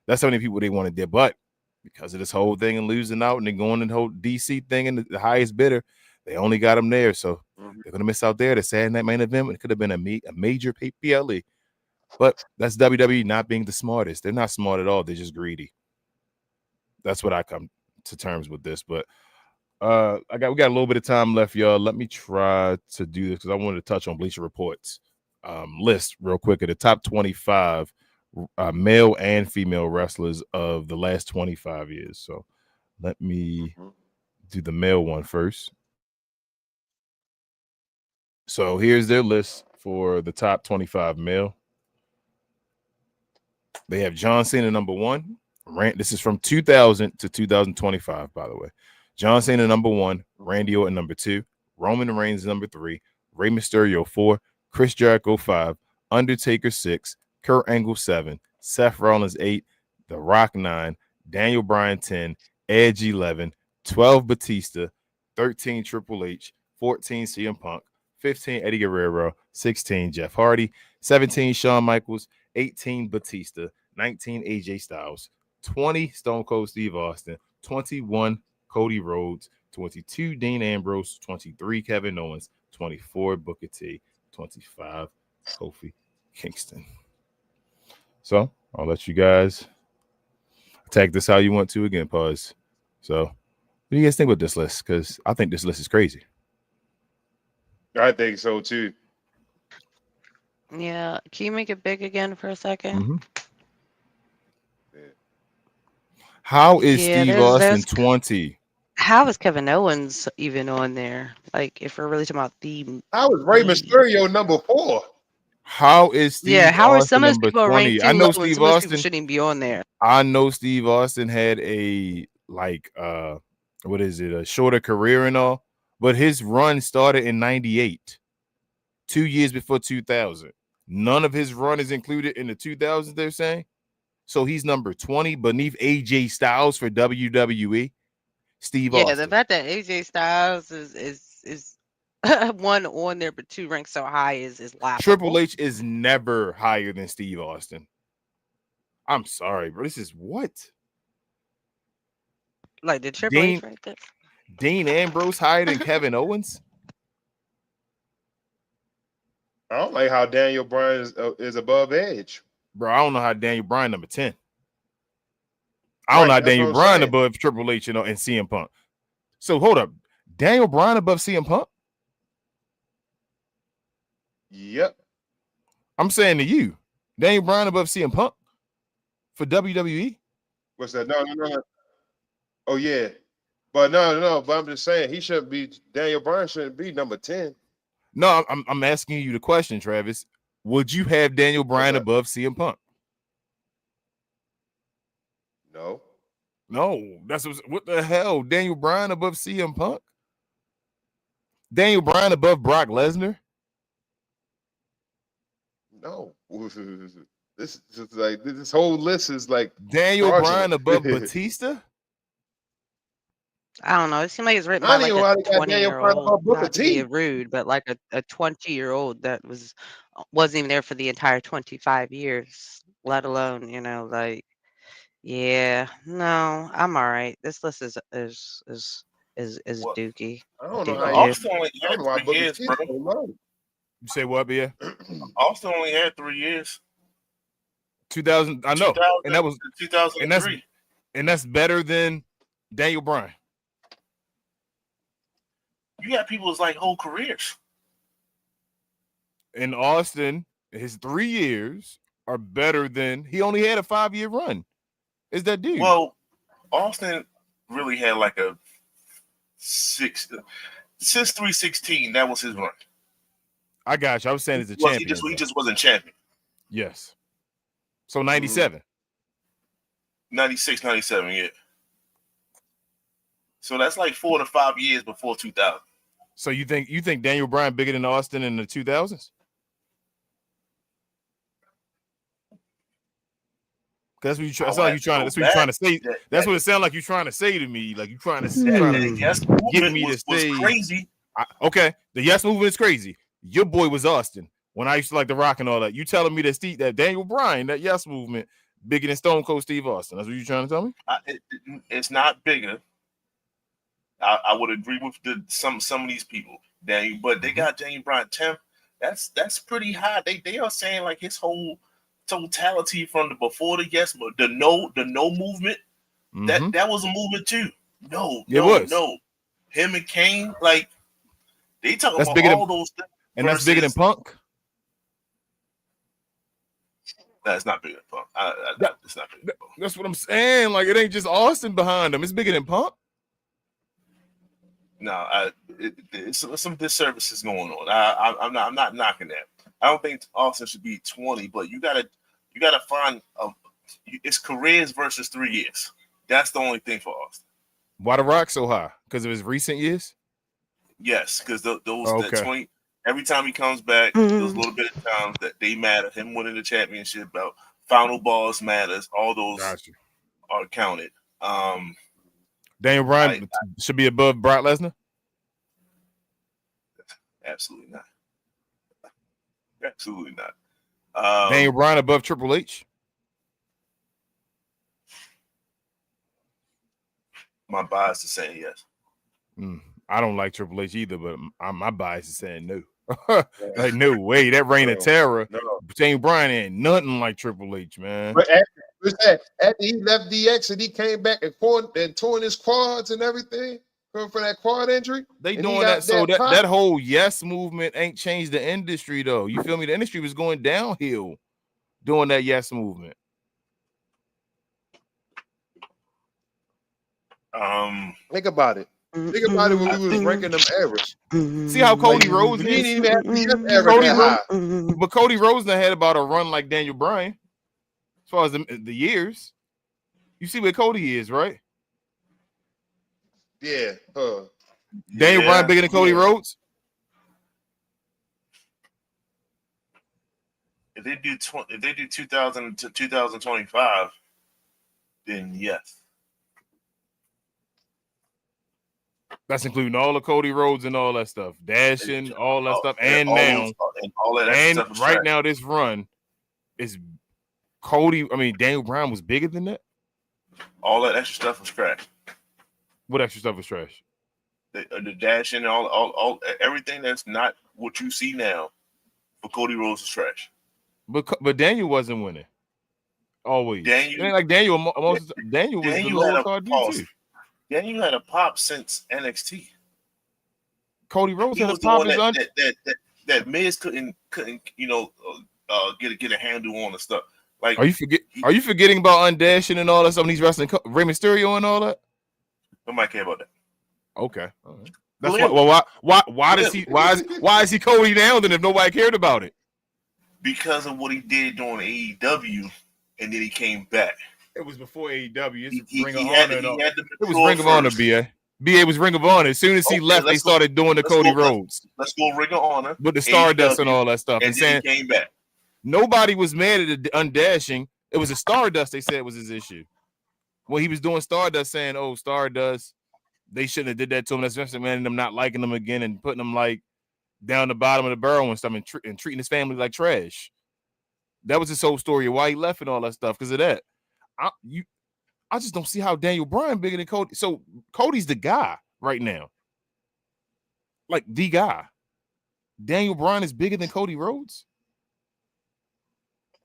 That's how many people they wanted there. But because of this whole thing and losing out and then going and the whole DC thing and the highest bidder, they only got them there. So they're going to miss out there. The Saturday Night Main Event, it could have been a major PLE. But that's WWE not being the smartest. They're not smart at all. They're just greedy. That's what I come to terms with this. But we got a little bit of time left, y'all. Let me try to do this because I wanted to touch on Bleacher Report's list real quick of the top 25 male and female wrestlers of the last 25 years. So let me do the male one first. So here's their list for the top 25 male. They have John Cena number one. This is from 2000 to 2025, by the way. John Cena number one, Randy Orton number two, Roman Reigns number three, Rey Mysterio 4, Chris Jericho 5, Undertaker 6, Kurt Angle 7, Seth Rollins 8, The Rock 9, Daniel Bryan 10, Edge 11, 12 Batista, 13 Triple H, 14 CM Punk, 15 Eddie Guerrero, 16 Jeff Hardy, 17 Shawn Michaels, 18 Batista, 19 AJ Styles, 20 Stone Cold Steve Austin, 21 Cody Rhodes, 22 Dean Ambrose, 23 Kevin Owens, 24 Booker T, 25 Kofi Kingston. So I'll let you guys attack this how you want to again. Pause. So what do you guys think about this list? Because I think this list is crazy. I think so too. Yeah. Can you make it big again for a second? Mm-hmm. How is Yeah, Steve there's Austin there's 20? how is Kevin Owens even on there? Like, if we're really talking about the How is Rey the Mysterio number 4? How is yeah, Steve how are Austin some of those number people ranked 20? too low and some of those people shouldn't even be on there? I know Steve Austin had a what is it, a shorter career and all, but his run started in 98, 2 years before 2000. None of his run is included in the 2000s, they're saying. So he's number 20 beneath AJ Styles for WWE. Steve Yeah, the Austin. fact that AJ Styles is one on there, but two ranks so high is Triple laughable. H is never higher than Steve Austin. I'm sorry, bro. This is what? Like, did Triple H Dean right there? Dean Ambrose higher than Kevin Owens? I don't like how Daniel Bryan is above Edge. Bro, I don't know how Daniel Bryan number 10. I don't know Right, how that's what Daniel I'm Bryan saying. above Triple H, and CM Punk. So hold up. Daniel Bryan above CM Punk? Yep. I'm saying to you, Daniel Bryan above CM Punk for WWE? What's that? No. Oh yeah. But no. But I'm just saying he shouldn't be. Daniel Bryan shouldn't be number 10. No, I'm asking you the question, Travis. Would you have Daniel Bryan above CM Punk? No. No, that's what the hell? Daniel Bryan above CM Punk? Daniel Bryan above Brock Lesnar? No. This is like this whole list is like Daniel Bryan fraudulent. above Batista? I don't know. It seemed like it's written I by don't like even a know how they got Daniel Bryan 20-year-old. above Booker Not to be T. rude, but like a 20-year-old that wasn't even there for the entire 25 years, let alone, like, yeah, no, I'm all right. This list is Well, dookie. I don't know how Doo-doo. Austin only I don't had know why 3 Booker years, T bro. is so low. You say what, BA? Austin only had 3 years. 2000, I know. 2000 And that was to 2003. and that's better than Daniel Bryan. You got people's like whole careers. In Austin, his 3 years are better than he only had a 5-year run. Is that dude? Well, Austin really had like a 6 since 316. That was his run. I got you. I was saying as a He champion. just wasn't champion. Yes. So 97. 96, 97, yeah. So that's like 4 to 5 years before 2000. So you think Daniel Bryan bigger than Austin in the 2000s? That's what you try. That's all you trying. That's what you're trying to say. That's what it sounds like you're trying to say to me. Like you're trying to yes get me to was say crazy. Okay, the yes movement is crazy. Your boy was Austin when I used to like the Rock and all that. You telling me that Daniel Bryan, that yes movement, bigger than Stone Cold Steve Austin? That's what you're trying to tell me? It's not bigger. I would agree with some of these people, Daniel, but they got Daniel Bryan 10th. That's pretty high. They are saying like his whole totality from the before the yes, but the no movement, that was a movement too. No. Him and Kane, like they talking that's about all those things. And that's bigger than Punk? That's not bigger than Punk. It's not bigger than Punk. That's what I'm saying. Like it ain't just Austin behind him. It's bigger than Punk. No, it's some disservices going on. I'm not knocking that. I don't think Austin should be 20, but you gotta find it's careers versus 3 years. That's the only thing for Austin. Why the Rock so high? Because of his recent years? Yes, because that 20. Every time he comes back, those little bit of times that they matter. Him winning the championship belt, final balls matters. All those are counted. Daniel Bryan should be above Brock Lesnar? Absolutely not. Absolutely not. Daniel Bryan above Triple H? My bias is saying yes. I don't like Triple H either, but my bias is saying no. Like, no way. That reign of terror. Daniel Bryan ain't nothing like Triple H, man. But after he left DX and he came back and torn his quads and everything for that quad injury. They doing that so that whole yes movement ain't changed the industry though. You feel me? The industry was going downhill doing that yes movement. Think about it. Think about it when we was ranking them average. See how Cody Rhodes didn't even have to be but Cody Rhodes had about a run like Daniel Bryan as far as the years. You see where Cody is, right? Yeah. Daniel Bryan bigger than Cody Rhodes? If they do 2000 to 2025, then yes. That's including all the Cody Rhodes and all that stuff, dashing, all that stuff, and all now, those, and all that extra and stuff is right trash. now this run is Cody. I mean, Daniel Bryan was bigger than that. All that extra stuff is trash. What extra stuff is trash? The dashing, all everything that's not what you see now for Cody Rhodes is trash. But Daniel wasn't winning always. Daniel- It ain't like Daniel was the lower card dude too. Daniel had a pop since NXT. Cody Rhodes He had a was the pop one as that Miz couldn't get a handle on and stuff. Like, Are you forgetting about undashing and all that stuff? And he's wrestling Rey Mysterio and all that. nobody care about that. Okay, all right. That's why. Well, why is he Cody now then if nobody cared about it? Because of what he did during AEW, and then he came back. It was before AEW. It's He Ring of had Honor. to- he And all. had to It was mature Ring of Honor. first. BA was Ring of Honor. As soon as he Okay, left, they let's go- started doing the let's Cody go- Rhodes Let's go Ring of Honor with the Stardust AEW, and all that stuff, and and then saying he came back. nobody was mad at the undashing. It was a Stardust. They said was his issue when he was doing Stardust, saying, "Oh, Stardust, they shouldn't have did that to him." That's Vince McMahon and them not liking him again and putting him like down the bottom of the barrel and stuff, and treating his family like trash. That was his whole story of why he left and all that stuff because of that. I just don't see how Daniel Bryan bigger than Cody. So Cody's the guy right now, like the guy. Daniel Bryan is bigger than Cody Rhodes.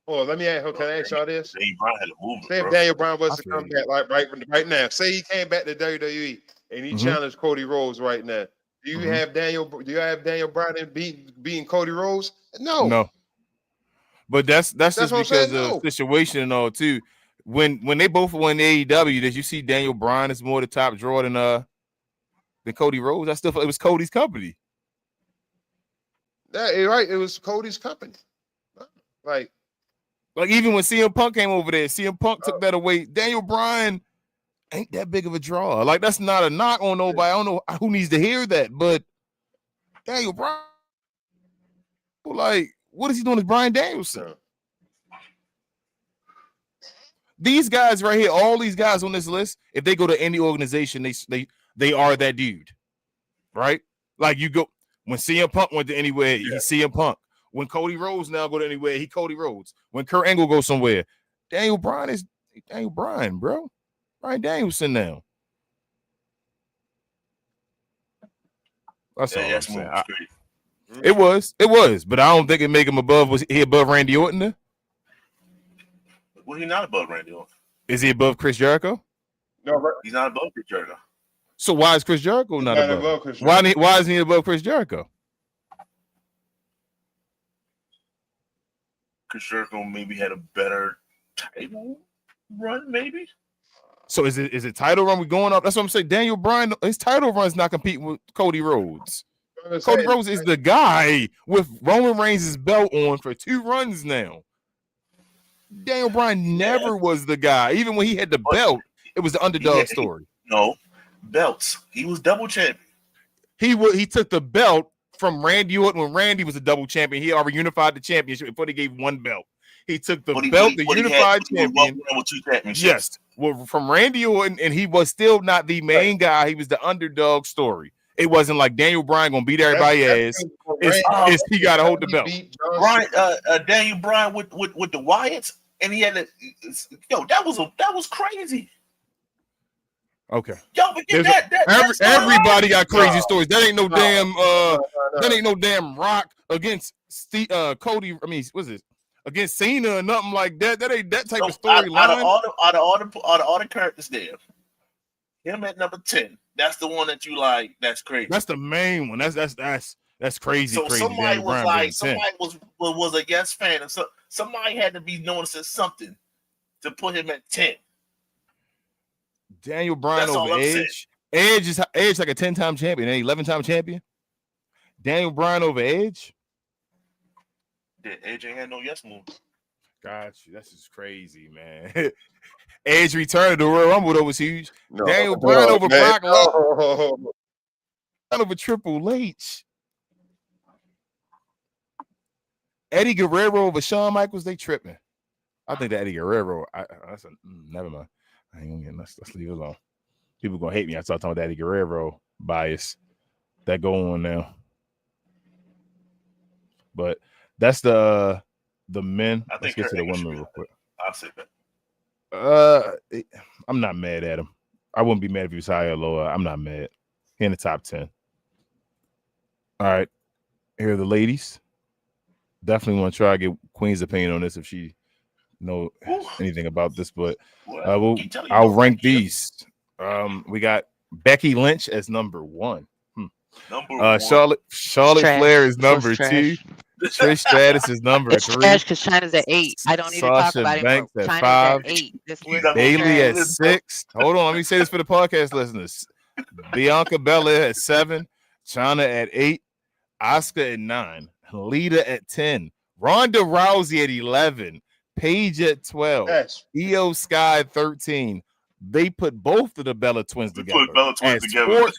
Oh, let me ask. Can I ask y'all this? Daniel Bryan had a movement, Say if bro. Daniel Bryan was I to feel come you. back like right now. Say he came back to WWE and he Mhm. challenged Cody Rhodes right now. Do you have Daniel Bryan beating Cody Rhodes? No. But that's just what I'm because saying, of no. situation and all too. When they both won AEW, did you see Daniel Bryan is more the top draw than Cody Rhodes? I still thought it was Cody's company. You're right. It was Cody's company. Like even when CM Punk came over there, CM Punk took that away. Daniel Bryan ain't that big of a draw. Like that's not a knock on nobody. I don't know who needs to hear that, but Daniel Bryan, like, what is he doing as Bryan Danielson? no. These guys right here, all these guys on this list, if they go to any organization, they are that dude, right? Like you go when CM Punk went to anywhere, he's CM Punk. When Cody Rhodes now go to anywhere, he Cody Rhodes. When Kurt Angle goes somewhere, Daniel Bryan is Daniel Bryan, bro. Bryan Danielson now. That's all I'm saying. It was, but I don't think it make him above. Was he above Randy Orton? There? Well, he's not above Randy Orton. Is he above Chris Jericho? No, He's not above Chris Jericho. So why is Chris Jericho not above? Chris Why isn't he above Chris Jericho? Chris Jericho maybe had a better title run, maybe. So is it title run? We going up? That's what I'm saying. Daniel Bryan, his title run's not competing with Cody Rhodes. Cody Rhodes is the guy with Roman Reigns' belt on for 2 runs now. Daniel Bryan never was the guy. Even when he had the belt, it was the underdog story. No belts. He was double champion. He took the belt from Randy Orton when Randy was a double champion. He already unified the championship before they gave 1 belt. He took the belt, the unified champion. With 2 championships. Yes, well, from Randy Orton, and he was still not the main guy. He was the underdog story. It wasn't like Daniel Bryan gonna beat everybody ass. He got to hold the belt. Daniel Bryan with the Wyatts, and he had that was crazy. Okay. Yo, everybody got crazy stories. That ain't no damn. That ain't no damn Rock against Cody. I mean, what's it? Against Cena or nothing like that. That ain't that type of storyline. Out of all the characters there, him at number 10. That's the one that you like. That's crazy. That's the main one. That's crazy. So crazy. somebody was a yes fan, and so somebody had to be noticing something to put him at 10. Daniel Bryan That's over Edge. Edge like a 10-time champion, an 11-time champion. Daniel Bryan over Edge. Yeah, Edge ain't had no yes move. Got you. That's just crazy, man. Edge return to the Royal Rumble that was huge. Daniel Bryan over Brock Lesnar. Over Triple H. Eddie Guerrero over Shawn Michaels. They tripping. I think that Eddie Guerrero. Never mind. I ain't gonna get let's leave it alone. People gonna hate me. I start talking about Daddy Guerrero bias that go on now. But that's the men. I Let's think get Kurt to the Angle should women be real quick. I'll say that. I'm not mad at him. I wouldn't be mad if he was higher or lower. I'm not mad. He in the top 10. All right. Here are the ladies. Definitely want to try to get Queen's opinion on this if she know anything about this, but I'll rank these. We got Becky Lynch as number 1. Number 1. Charlotte Flair is number 2. Trish Stratus is number 3. It's trash because China's at 8. I don't need to talk about it anymore. Banks at China's 5. at 8. This list Bailey at trash. 6. Hold on, let me say this for the podcast listeners. Bianca Belair at 7. China at 8. Asuka at 9. Lita at 10. Ronda Rousey at 11. Paige at 12. Yes. Io Sky at 13. They put both of the Bella twins together. Put Bella twins together.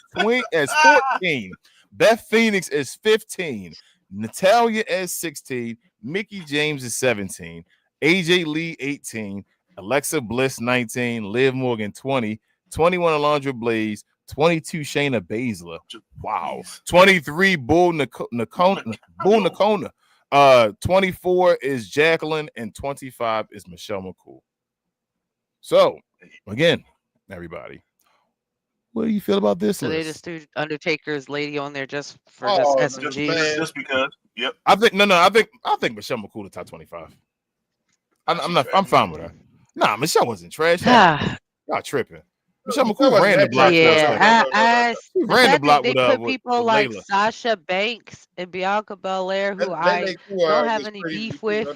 As 14. Beth Phoenix is 15. Natalia as 16. Mickey James is 17. AJ Lee 18. Alexa Bliss 19. Liv Morgan 20. 21 Alondra Blaze. 22 Shayna Baszler. Wow. 23 Bull Nakona. 24 is Jacqueline, and 25 is Michelle McCool. So, again, everybody, what do you feel about this So list? they just threw Undertaker's lady on there just for just SMG. Just because. Yep. I think Michelle McCool the top 25. I'm fine with her. Nah, Michelle wasn't trash. Y'all tripping. Michelle McCool ran the block. Yeah, she ran the block they with put people like Layla. Sasha Banks and Bianca Belair, who I don't have any beef with,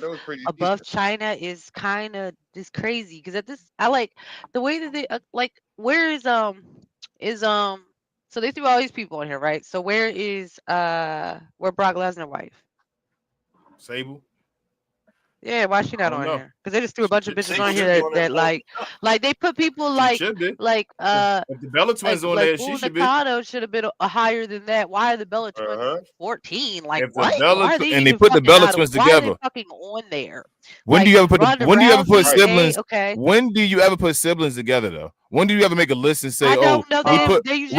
above China is kind of just crazy because at this I like the way that they like. Where is so they threw all these people in here, right? So where Brock Lesnar wife? Sable. Yeah, why she not on here? Because they just threw a bunch of bitches on here that like they put people like if the Bella twins on there, she should be. Should have been higher than that. Why are the Bella twins 14? Like if what? Why are they and they put the Bella twins together? Why are they fucking on there? When do you ever put siblings? Okay. When do you ever put siblings together though? When do you ever make a list and say, I don't know. we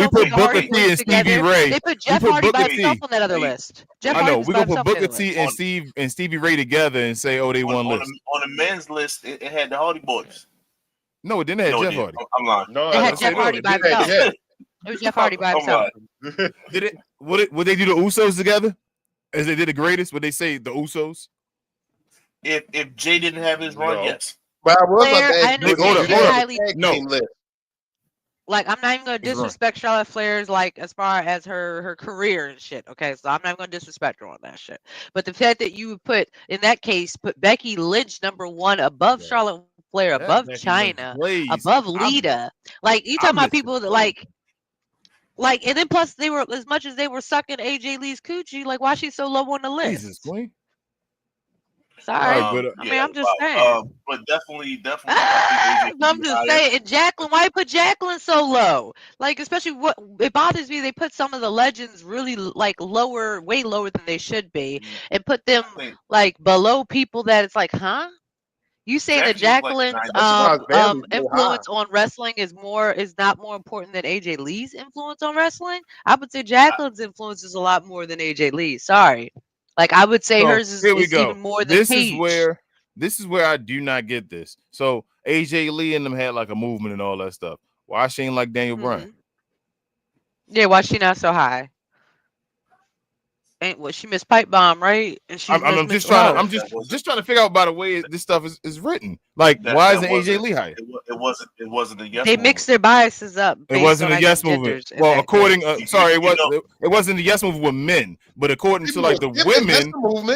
put Booker T and Stevie Ray. They put Jeff Hardy by himself on that other list. I know we're gonna put Booker T and Stevie Ray together and say, oh, they won list. On the men's list, it had the Hardy Boys. No, it didn't have Jeff Hardy. I'm lying. No, it had Jeff Hardy by himself. It was Jeff Hardy by himself. Did it? Would they do the Usos together? As they did the greatest? Would they say the Usos? If Jay didn't have his run, yes. But I was No. Like I'm not even gonna disrespect Charlotte Flair's like as far as her career and shit. Okay, so I'm not gonna disrespect her on that shit. But the fact that you would put in that case put Becky Lynch number 1 above Charlotte Flair, above China, above Lita. Like you talking about people that like and then plus they were as much as they were sucking AJ Lee's coochie. Like why she's so low on the list? Jesus, Queen. Sorry, I'm just saying. But definitely. I'm just saying. And Jacqueline, why put Jacqueline so low? Like, especially what it bothers me, they put some of the legends really like lower, way lower than they should be, and put them like below people that it's like, huh? You saying that Jacqueline's influence on wrestling is not more important than AJ Lee's influence on wrestling? I would say Jacqueline's influence is a lot more than AJ Lee's. Sorry. Like I would say hers is even more than Paige. This is where I do not get this. So AJ Lee and them had like a movement and all that stuff. Why she ain't like Daniel Bryan? Yeah, why she not so high? Ain't what she missed pipe bomb, right? And I'm just trying to figure out by the way this stuff is written. Like why isn't AJ Lee higher? It wasn't a yes. They mixed their biases up. It wasn't a yes movement. Well, according it wasn't a yes movement with men, but according to like the women,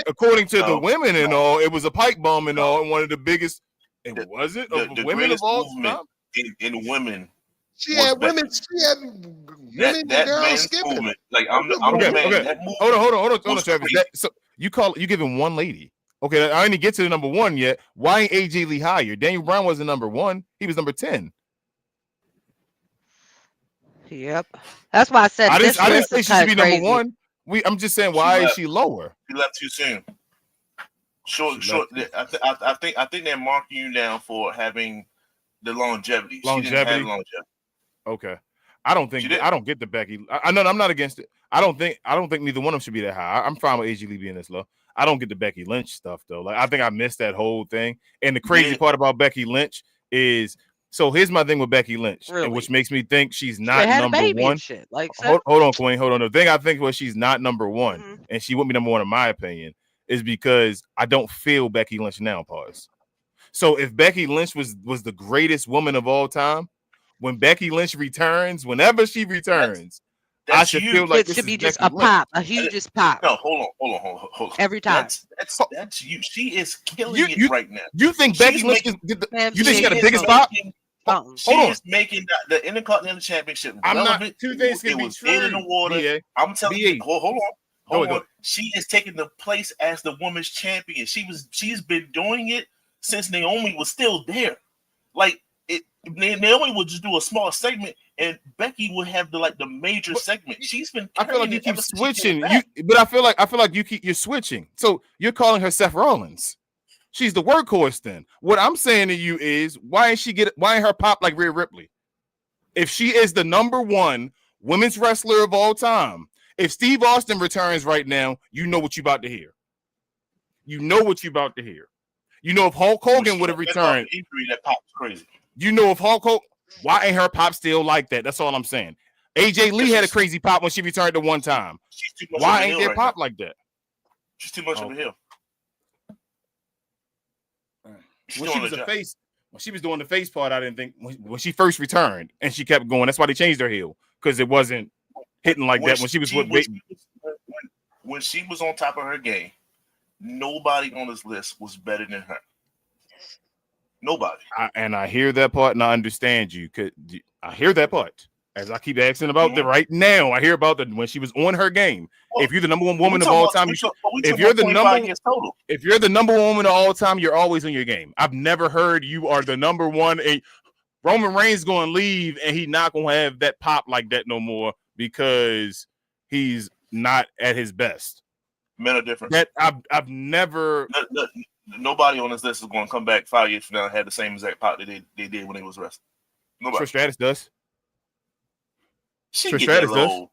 according to the women and all, it was a pipe bomb and all, and one of the biggest. It wasn't of women of all time. In women. She had women girls skipping. Like I'm okay. Hold on, Travis. So you giving one lady. Okay, I didn't get to the number 1 yet. Why ain't AJ Lee higher? Daniel Bryan wasn't number 1. He was number 10. Yep. That's why I said I didn't say she should be number 1. I'm just saying why is she lower? She left too soon. Short. I think they're marking you down for having the longevity. She didn't Longevity? have longevity. Okay. I don't get the Becky. I know I'm not against it. I don't think neither one of them should be that high. I'm fine with AJ Lee being this low. I don't get the Becky Lynch stuff though. Like I think I missed that whole thing. And the crazy part about Becky Lynch is, so here's my thing with Becky Lynch, Really? and which makes me think she's They not had a number baby one. and shit. Like, Hold on, Queen. Hold on. The thing I think was she's not number one, Mhm. and she wouldn't be number one in my opinion, is because I don't feel Becky Lynch now. Pause. So if Becky Lynch was the greatest woman of all time, when Becky Lynch returns, whenever she returns, I should feel like it this should is be just Becky a Lynch. pop, a hugest pop. No, hold on. Every time. That's you. She is killing it right now. You think Becky Lynch you think she got the biggest pop? She is making the Intercontinental Championship relevant. Two things can it be was true. dead in the water. BA. I'm telling you, hold on. Go. She is taking the place as the women's champion. She's been doing it since Naomi was still there. Like Naomi would just do a small segment, and Becky would have the major segment. She's been. I feel like you keep switching. But I feel like you're switching. So you're calling her Seth Rollins. She's the workhorse. Then what I'm saying to you is, why ain't her pop like Rhea Ripley? If she is the number one women's wrestler of all time, if Steve Austin returns right now, you know what you're about to hear. You know if Hulk Hogan would have returned, injury that pop's crazy. You know if Hulk Hogan, why ain't her pop still like that? That's all I'm saying. AJ Lee had a crazy pop when she returned the one time. Why ain't there pop like that? She's too much of a heel. When she was a face, when she was doing the face part, I didn't think when she first returned and she kept going. That's why they changed her heel, because it wasn't hitting like that when she was with when she was on top of her game. Nobody on this list was better than her. Nobody. I hear that part, and I understand you. I hear that part. As I keep asking about that right now, I hear about when she was on her game. Well, if you're the number one woman of all time, if you're the number one woman of all time, you're always on your game. I've never heard you are the number one. And Roman Reigns going to leave, and he's not going to have that pop like that no more because he's not at his best. Men are different. That I've never. Nobody on this list is going to come back 5 years from now and have the same exact pop that they did when they was wrestling. Nobody. Trish Stratus does. Trish Stratus does.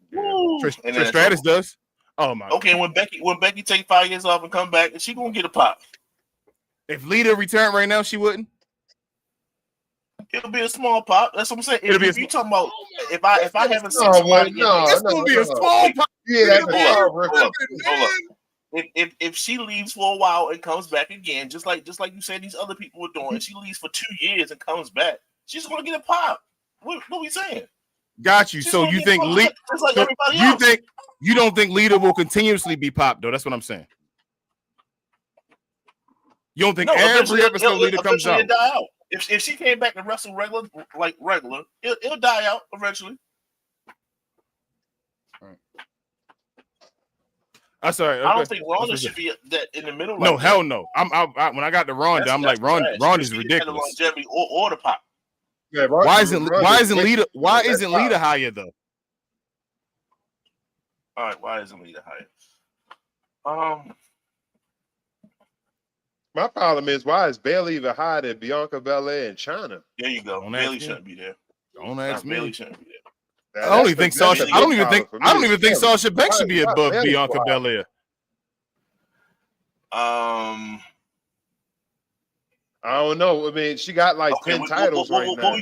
Trish Stratus does. Oh my. Okay, when Becky take 5 years off and come back, she gonna get a pop. If Lita returned right now, she wouldn't. It'll be a small pop. That's what I'm saying. If you talking about if I haven't seen it's gonna be a small pop. Yeah, hold up. If she leaves for a while and comes back again, just like you said, these other people were doing, she leaves for 2 years and comes back, she's gonna get a pop. What are we saying? Got you. So you think Lita? You don't think Lita will continuously be pop though? That's what I'm saying. You don't think every episode Lita comes out? Die out. If she came back and wrestled regular, it'll die out eventually. All right. I'm sorry. Okay. I don't think Ronda should be that in the middle. No, hell no. When I got to Ronda, I'm like Ronda's ridiculous. Longevity or the pop. Yeah, why isn't Lita higher though? All right, why isn't Lita higher? My problem is, why is Bayley even higher than Bianca Belair and China? There you go. Bayley shouldn't be there. Don't ask me. Bayley shouldn't be there. I don't even think Sasha. I don't even think Sasha Banks should be above Bianca Belair. I don't know. I mean, she got like 10 titles right now.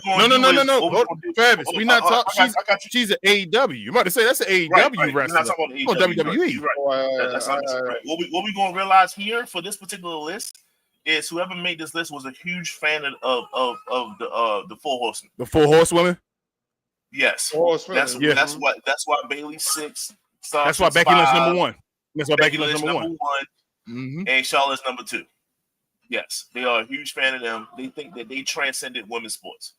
No. Travis, we not talking. She's an AEW. You about to say that's an AEW wrestler. Not talking about WWE. Right. What we going to realize here for this particular list is whoever made this list was a huge fan of the Four Horsemen. The Four Horsewomen. Yes, that's why Bayley's 6. That's why Becky Lynch number 1. That's why Becky Lynch number 1. And Charlotte's number 2. Yes, they are a huge fan of them. They think that they transcended women's sports.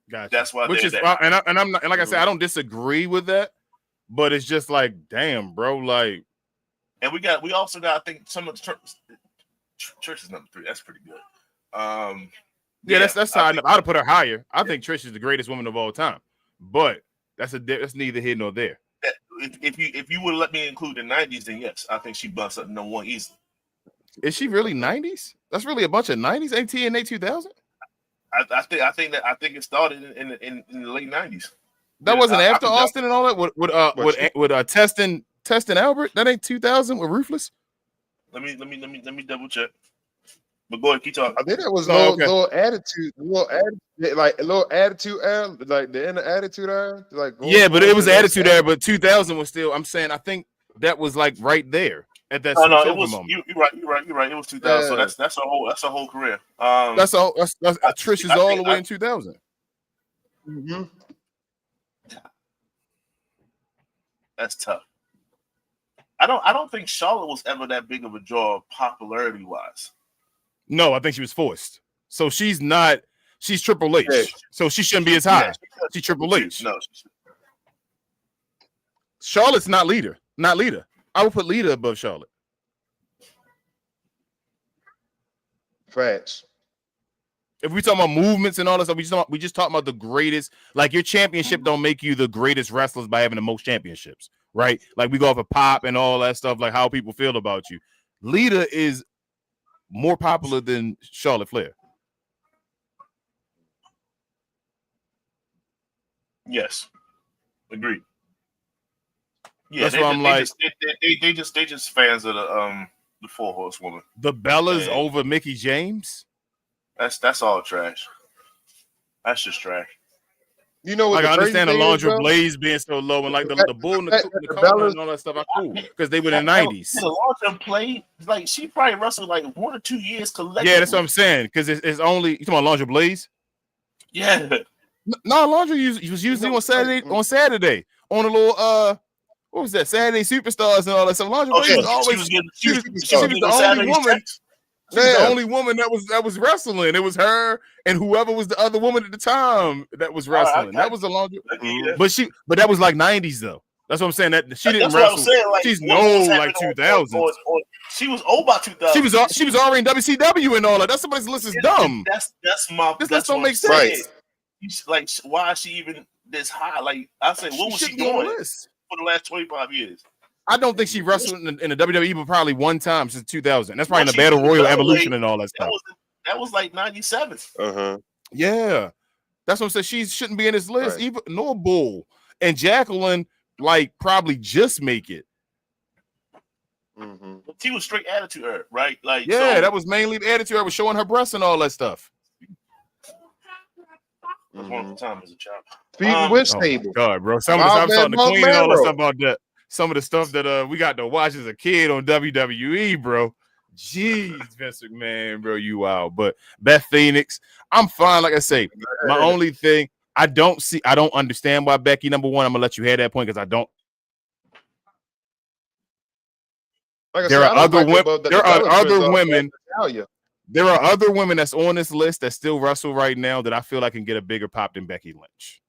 Gotcha. That's why. I'm not, and like I said, I don't disagree with that, but it's just like, damn, bro, like. And we also got, I think, some of the Trish is number 3. That's pretty good. That's how I'd put her higher. I think Trish is the greatest woman of all time, but that's neither here nor there. If you would let me include the 90s, then yes, I think she busts up number 1 easily. Is she really 90s? That's really a bunch of 90s. AT and A 2000. I think it started in the late 90s. That wasn't after I Austin and all that. With testing Albert. That ain't 2000 with Ruthless. Let me double check. But go ahead, keep talking. I think that was Okay. little attitude era, like the end of attitude era. Like Yeah, but it was towards attitude there. But 2000 was still. I'm saying I think that was like right there at that. No, it was. You're right. It was 2000. Yeah. So that's a whole career. That's all. That's Trish is all the way in 2000. Mm-hmm. That's tough. I don't think Charlotte was ever that big of a draw popularity wise. No, I think she was forced. So she's not. She's Triple H. Yeah. So she shouldn't be as high. She's Triple H. No, Charlotte's not leader. Not leader. I would put leader above Charlotte. Facts. If we talk about movements and all that stuff, we just talk about the greatest. Like your championship don't make you the greatest wrestlers by having the most championships, right? Like we go off of pop and all that stuff, like how people feel about you. Lita is more popular than Charlotte Flair. Yes, agreed. Yeah, that's why I'm like, they just fans of the 4 Horsewoman. The Bellas over Mickey James. That's all trash. That's just trash. You know what? Like I understand the Alundra Blaze being so low, and like the bull and the color and all that stuff are cool because they were in the 90s. The Alundra played like she probably wrestled like 1 or 2 years collectively. Yeah, that's what I'm saying. Because it's only you talking about Alundra Blaze. Yeah. No, Alundra was usually on Saturday on a little what was that? Saturday Superstars and all that stuff. Alundra Blaze was always she was the only woman. She was the only woman that was wrestling. It was her and whoever was the other woman at the time that was wrestling. That was Alundra. But that was like 90s though. That's what I'm saying. That she didn't wrestle. Like, she's no like 2000s. She was old by 2000. She was already in WCW and all that. That's somebody's list is dumb. This list don't make sense. Right. Like, why is she even this high? Like I said, what was she doing for the last 25 years? I don't think she wrestled in the WWE, but probably one time since 2000. That's probably in the Battle Royal Evolution and all that stuff. That was like 97. Yeah, that's what I'm saying. She shouldn't be in this list. Right. Even nor Bull and Jacqueline, like probably just make it. But she was straight attitude era, right? Like that was mainly the attitude. I was showing her breasts and all that stuff. That's one of the time as a child. Feeding with stable. God, bro. Some of the stuff talking to Queen and all that stuff about that. Some of the stuff that we got to watch as a kid on WWE, bro. Jeez, Vince McMahon, bro, you out. But Beth Phoenix, I'm fine. Like I say, my only thing I don't understand why Becky number 1. I'm gonna let you have that point because I don't. There are other women. There are other women. There are other women that's on this list that still wrestle right now that I feel like can get a bigger pop than Becky Lynch.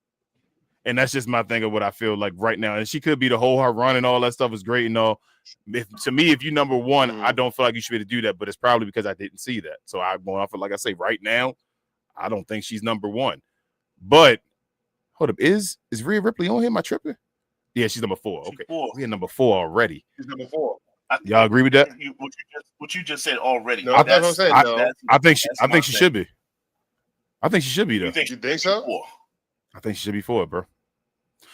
And that's just my thing of what I feel like right now. And she could be the whole her run and all that stuff is great and all. To me, if you're number 1, I don't feel like you should be able to do that, but it's probably because I didn't see that. So I'm going off of, like I say, right now, I don't think she's number 1. But hold up, is Rhea Ripley on here? Am I tripping? Yeah, she's number 4. Okay, we're number 4 already. She's number 4. Y'all agree with that? What you just said already. No, that's what I'm saying. I think she should be. I think she should be though. You think so? I think she should be 4, bro.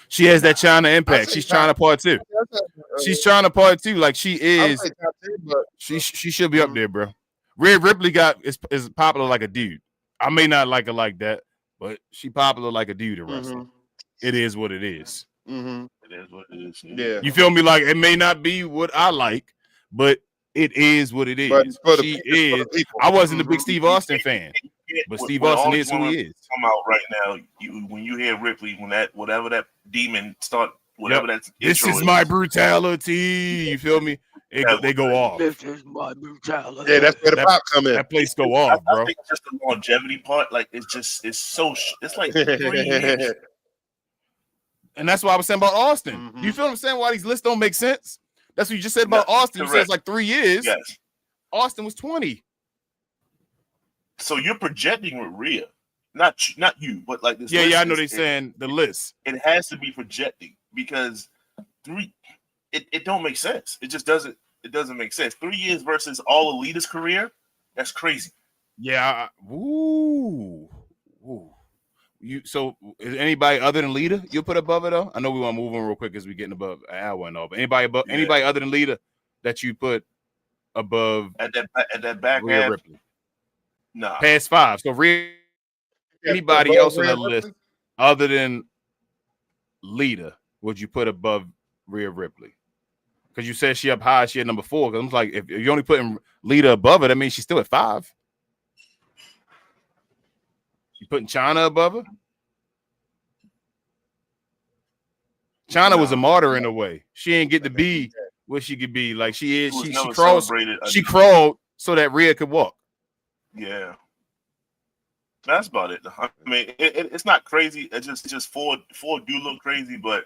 She has that China impact. She's China part 2. She's China part 2. Like she is. She should be up there, bro. Rhea Ripley is popular like a dude. I may not like her like that, but she popular like a dude in wrestling. It is what it is. It is what it is. Yeah. You feel me? Like it may not be what I like, but it is what it is. She is. I wasn't a big Steve Austin fan, but Steve Austin is who he is. Come out right now. When you hear Ripley, whatever that demon start, whatever that's. This is my brutality. You feel me? They go off. This is my brutality. Yeah, that's where the pop come in. That place go off, bro. I think just the longevity part, like it's like 3 years. And that's why I was saying about Austin. You feel what I'm saying? Why these lists don't make sense? That's what you just said about Austin. You said it's like 3 years. Yes. Austin was 20. So you're projecting with Rhea, not you, but like this. Yeah, I know they're saying the list. It has to be projecting because 3. It don't make sense. It just doesn't. It doesn't make sense. 3 years versus all Elita's career. That's crazy. Yeah. Ooh. Ooh. So is anybody other than Lita you'll put above it though? I know we want to move on real quick as we getting above an hour and all, but anybody other than Lita that you put above at that back Rhea half? Ripley? Nah. Past 5. So anybody else on that list other than Lita would you put above Rhea Ripley? Because you said she up high, she at number 4. Because I'm like, if you're only putting Lita above it, that means she's still at 5. You putting China above her? China was a martyr in a way. She ain't get to be what she could be. Like she is. She crawled. She crawled so that Rhea could walk. Yeah. That's about it. I mean, it's not crazy. It's just four do look crazy, but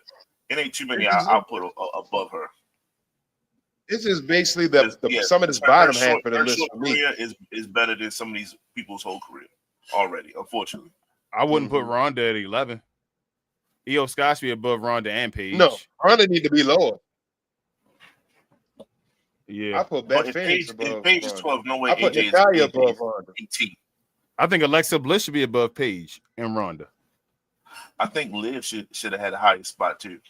it ain't too many I'll put above her. It's just basically some of this bottom half of the list for me. Career is better than some of these people's whole career already, unfortunately. I wouldn't put Ronda at 11. Io Sky should be above Ronda and Paige. No, Ronda need to be lower. Yeah. I put Beth Phoenix above if Paige is 12, no way I put AJ Natalya is above Ronda. 18. I think Alexa Bliss should be above Paige and Ronda. I think Liv should have had a higher spot too.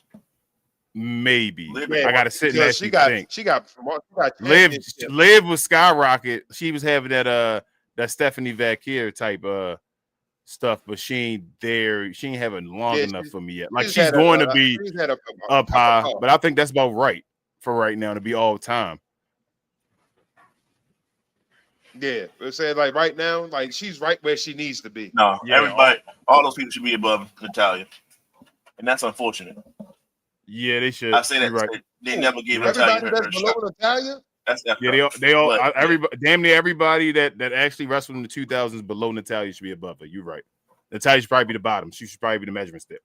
Maybe. Liv, I gotta sit and actually think. She got Liv was skyrocket. She was having that Stephanie Vacquier type stuff, but she ain't there. She ain't having long enough for me yet. Like she's going to be up high, but I think that's about right for right now to be all time. Yeah, it said like right now, like she's right where she needs to be. No, everybody, all those people should be above Natalya, and that's unfortunate. Yeah, they should. I say that right. they never gave Natalya her shot. Natalya? That's they all everybody, damn near everybody that actually wrestled in the 2000s below Natalya should be above her. You're right. Natalya should probably be the bottom. She should probably be the measurement step.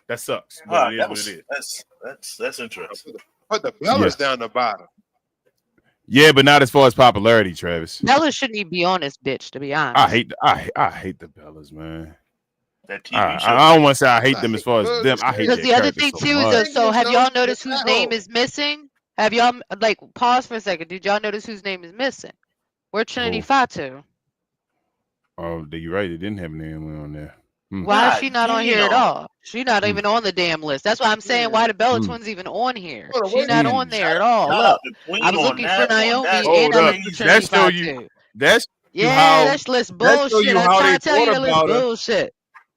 That sucks. But it is what it is. That's interesting. Put the Bellas down the bottom. Yeah, but not as far as popularity, Travis. Bellas shouldn't even be on this bitch, to be honest. I hate the Bellas, man. That TV show. I don't want to say I hate them as far as them. I hate because the other thing too is so have y'all noticed whose name is missing? Have y'all pause for a second? Did y'all notice whose name is missing? Where Trinity Fatu? Oh, you're right. They didn't have Naomi on there. Why is she not on here at all? She's not even on the damn list. That's why I'm saying why the Bella Twins even on here. She's not on there at all. Look, I was looking for Naomi and I looked for Trinity Fatu. That's list bullshit. I'm trying to tell you that list bullshit.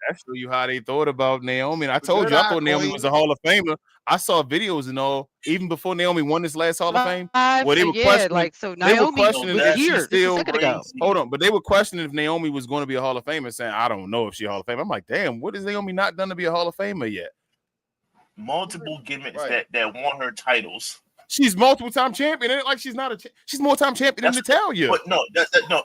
That show you how they thought about Naomi. And I told you, I thought Naomi was a Hall of Famer. I saw videos and all, even before Naomi won this last Hall of Fame. Where they were questioning, so Naomi was here still, a second ago. Hold on, but they were questioning if Naomi was going to be a Hall of Famer, saying, I don't know if she's a Hall of Famer. I'm like, damn, what has Naomi not done to be a Hall of Famer yet? Multiple gimmicks that won her titles. She's multiple time champion. It ain't like she's not she's more time champion than Natalya. But no,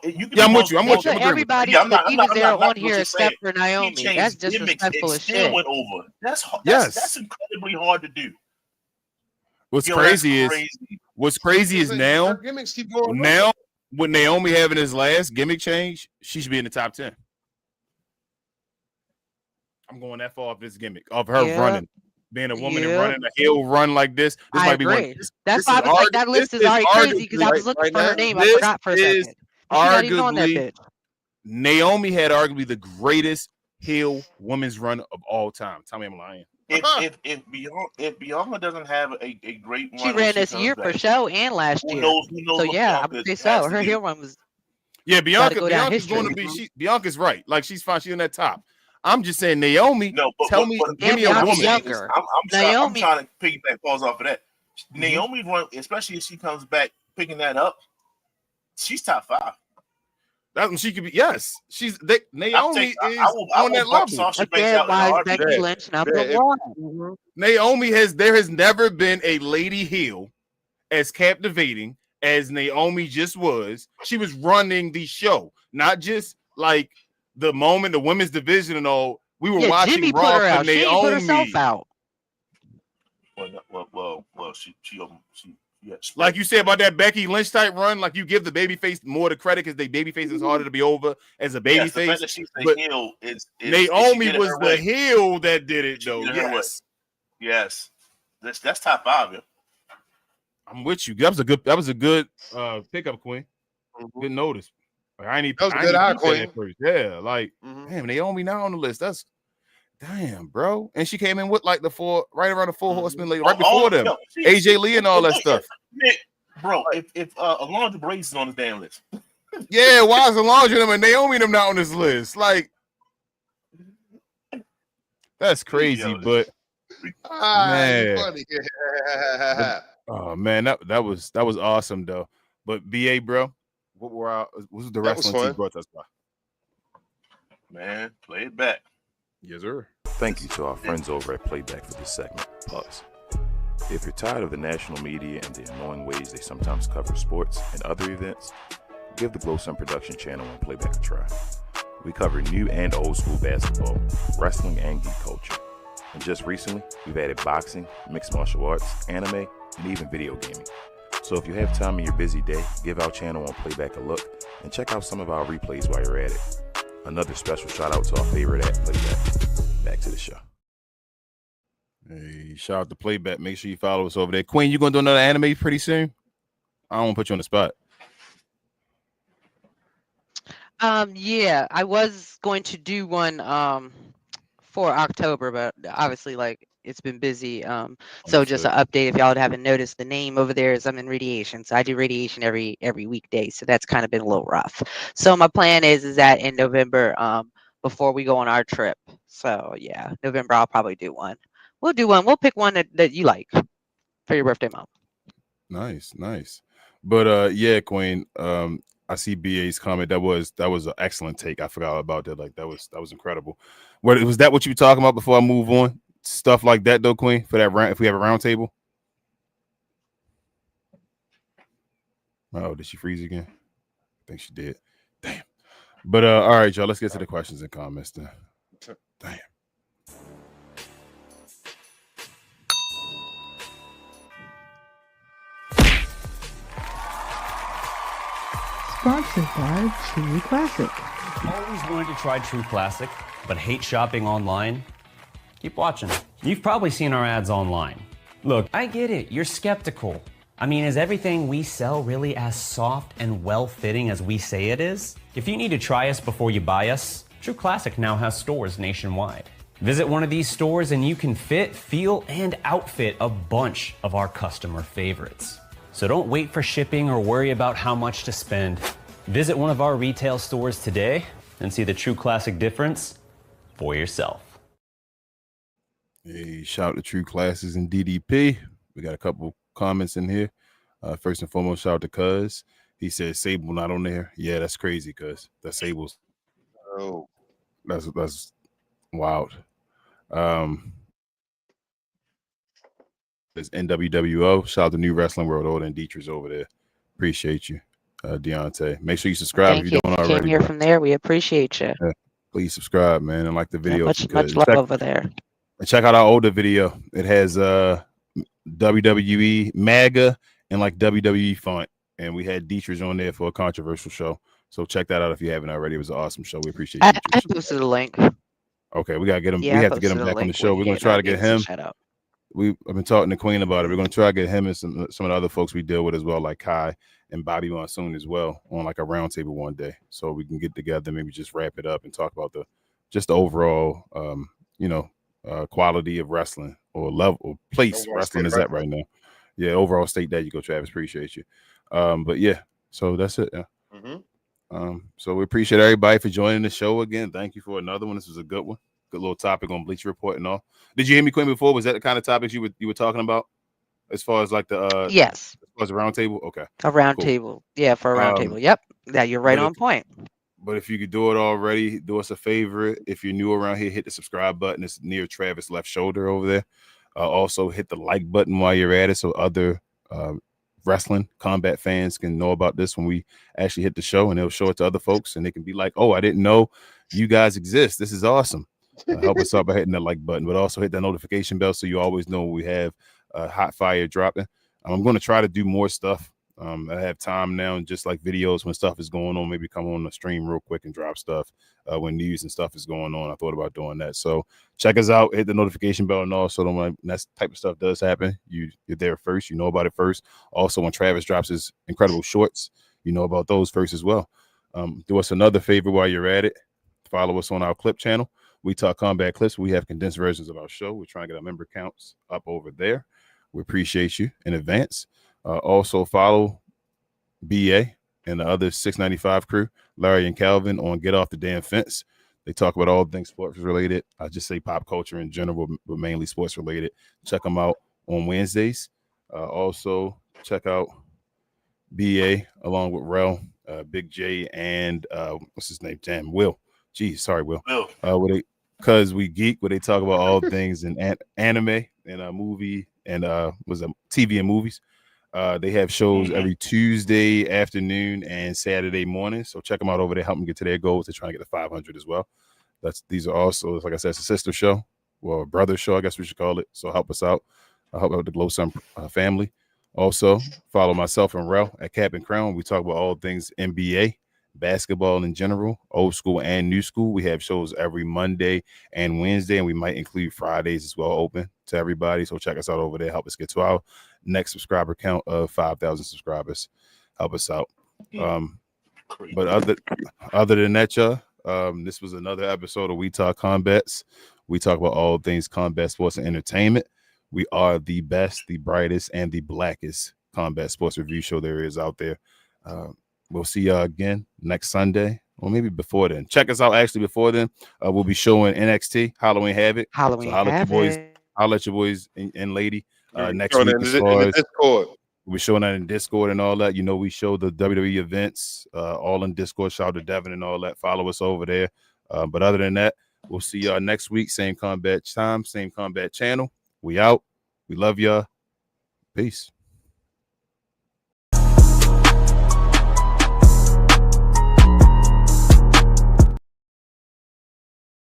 you can I'm with you. I'm with you. Everybody even there on here except for Naomi. That's disrespectful as shit. Went over. That's incredibly hard to do. What's crazy is now with Naomi having his last gimmick change, she should be in the top 10. I'm going that far off this gimmick, of her running. Being a woman and running a heel run like this, might be one. That's why I was like, that list is already crazy because I was looking for her name. I forgot for a second. She's not even on that bitch. Naomi had arguably the greatest heel women's run of all time. Tell me I'm lying. If Bianca doesn't have a great run, she ran this year for show and last year. So yeah, I would say so. Her heel run was. Yeah, Bianca's going to be. Bianca's right. Like she's fine. She's in that top. I'm just saying, Naomi. No, give me a woman. Younger. I'm trying to piggyback balls off of that. Naomi run, especially if she comes back picking that up. She's top 5. That's when she could be. Yes, Naomi is on that level. Again, why is Becky Lynch number one? Naomi there has never been a lady heel as captivating as Naomi just was. She was running the show, not just like the moment, the women's division and all. We were watching Jimmy Raw put her for out. Naomi. She put herself out. Well, she like you said about that Becky Lynch type run, like you give the babyface more the credit because the babyface is harder to be over as a babyface. But Naomi was the heel that did it, though. Yes, that's top 5. Yeah. I'm with you. That was a good pickup, Queen. Good notice. Like, I ain't That was a I good ain't eye, peep that Queen. at first. Yeah, like Mhm. damn, Naomi now on the list. That's damn, bro. And she came in with like right around the four horsemen, like right All before them. yo, AJ Lee and all that stuff. Bro, if Alondra Blaze is on the damn list. Yeah, why is Alondra them and Naomi them not on this list? Like, that's crazy, but You man, funny. oh man, that was awesome though. But BA, bro, what was the That was wrestling team fun. brought us by? Man, play it back. Yes, sir. Thank you to our friends over at Playback for this segment. Pause. If you're tired of the national media and the annoying ways they sometimes cover sports and other events, give the Glow Sun Production channel on Playback a try. We cover new and old school basketball, wrestling, and geek culture. And just recently, we've added boxing, mixed martial arts, anime, and even video gaming. So if you have time in your busy day, give our channel on Playback a look and check out some of our replays while you're at it. Another special shout out to our favorite at Playback. Back to the show. Hey, shout out to Playback. Make sure you follow us over there. Queen, you gonna do another anime pretty soon? I don't want to put you on the spot. Yeah, I was going to do one for October, but obviously like it's been busy. So just an update if y'all haven't noticed, the name over there is I'm in radiation. So I do radiation every weekday. So that's kind of been a little rough. So my plan is that in November, before we go on our trip. So yeah, November I'll probably do one. We'll do one. We'll pick one that you like for your birthday month. Nice. But yeah, Queen. I see BA's comment. That was an excellent take. I forgot about that. Like that was incredible. Was that what you were talking about before I move on? Stuff like that though, Queen, for that round if we have a round table. Oh, did she freeze again? I think she did. Damn. But all right, y'all, let's get to the questions and comments then. Damn. Sponsored by True Classic. Always wanted to try True Classic, but hate shopping online? Keep watching. You've probably seen our ads online. Look, I get it, you're skeptical. I mean, is everything we sell really as soft and well-fitting as we say it is? If you need to try us before you buy us, True Classic now has stores nationwide. Visit one of these stores and you can fit, feel, and outfit a bunch of our customer favorites. So don't wait for shipping or worry about how much to spend. Visit one of our retail stores today and see the True Classic difference for yourself. Hey, shout out to True Classes and DDP. We got a couple comments in here. First and foremost, shout out to Cuz. He said Sable not on there. Yeah, that's crazy, Cuz. That's Sable's. Oh, That's wild. There's NWWO. Shout out to New Wrestling World Order and Dietrich's over there. Appreciate you, Deontay. Make sure you subscribe Thank if you don't Came already. here from there. We appreciate you. Yeah, please subscribe, man, and like the video. Much love over there. And check out our older video. It has WWE MAGA and like WWE font, and we had Dietrich on there for a controversial show. So check that out if you haven't already. It was an awesome show. We appreciate I Dietrich. posted the link. Okay, we gotta get him. Yeah, we have to get him back on the show. We're gonna try to get him. I've been talking to Queen about it. We're gonna try to get him and some of the other folks we deal with as well, like Kai and Bobby Monsoon as well, on like a roundtable one day, so we can get together, maybe just wrap it up and talk about the overall, quality of wrestling or level or place Overall wrestling state is at right now. Yeah, overall state. There you go, Travis. Appreciate you. But yeah, so that's it. Yeah. So we appreciate everybody for joining the show again. Thank you for another one. This was a good one. Good little topic on Bleacher Report and all. Did you hear me, Queen, before? Was that the kind of topics you were talking about as far as like the yes, as far as the round table? Okay, a round cool. table. Yeah, for a round table. Yep, yeah, you're right on point. But if you could do it already, do us a favor. If you're new around here, hit the subscribe button. It's near Travis' left shoulder over there. Also, hit the like button while you're at it, so other wrestling combat fans can know about this when we actually hit the show, and they'll show it to other folks, and they can be like, "Oh, I didn't know you guys exist. This is awesome." Help us out by hitting that like button, but also hit that notification bell so you always know when we have hot fire dropping. I'm going to try to do more stuff. I have time now, and just like videos when stuff is going on, maybe come on the stream real quick and drop stuff when news and stuff is going on. I thought about doing that. So check us out, hit the notification bell, and also when that type of stuff does happen, you're there first. You know about it first. Also, when Travis drops his incredible shorts, you know about those first as well. Do us another favor while you're at it. Follow us on our clip channel. We Talk Combat Clips. We have condensed versions of our show. We're trying to get our member counts up over there. We appreciate you in advance. Also follow BA and the other 695 crew, Larry and Calvin, on Get Off the Damn Fence. They talk about all things sports related. I just say pop culture in general, but mainly sports related. Check them out on Wednesdays. Also check out BA along with Rel, Big J, and what's his name? Damn, Will. Geez, sorry, Will. Because we geek, where they talk about all things in anime and a movie and was a TV and movies. They have shows every Tuesday afternoon and Saturday morning. So check them out over there. Help them get to their goals. They're trying to get to 500 as well. These are also, like I said, it's a sister show, well, a brother show, I guess we should call it. So help us out. I help out the Glow Sun family. Also, follow myself and Rel at Cap and Crown. We talk about all things NBA, basketball in general, old school and new school. We have shows every Monday and Wednesday, and we might include Fridays as well, open to everybody. So check us out over there. Help us get to our next subscriber count of 5,000 subscribers. Help us out. But other than that, y'all, this was another episode of We Talk Combats. We talk about all things combat sports and entertainment. We are the best, the brightest, and the blackest combat sports review show there is out there. We'll see y'all again next Sunday, or maybe before then. Check us out actually before then. We'll be showing NXT, Halloween Havoc. Halloween Havoc. I'll let your boys and lady next Showing week in as the far as Discord. we're showing that in Discord and all that. You know, we show the WWE events all in Discord. Shout out to Devin and all that. Follow us over there. But other than that, we'll see y'all next week. Same combat time, same combat channel. We out. We love y'all. Peace.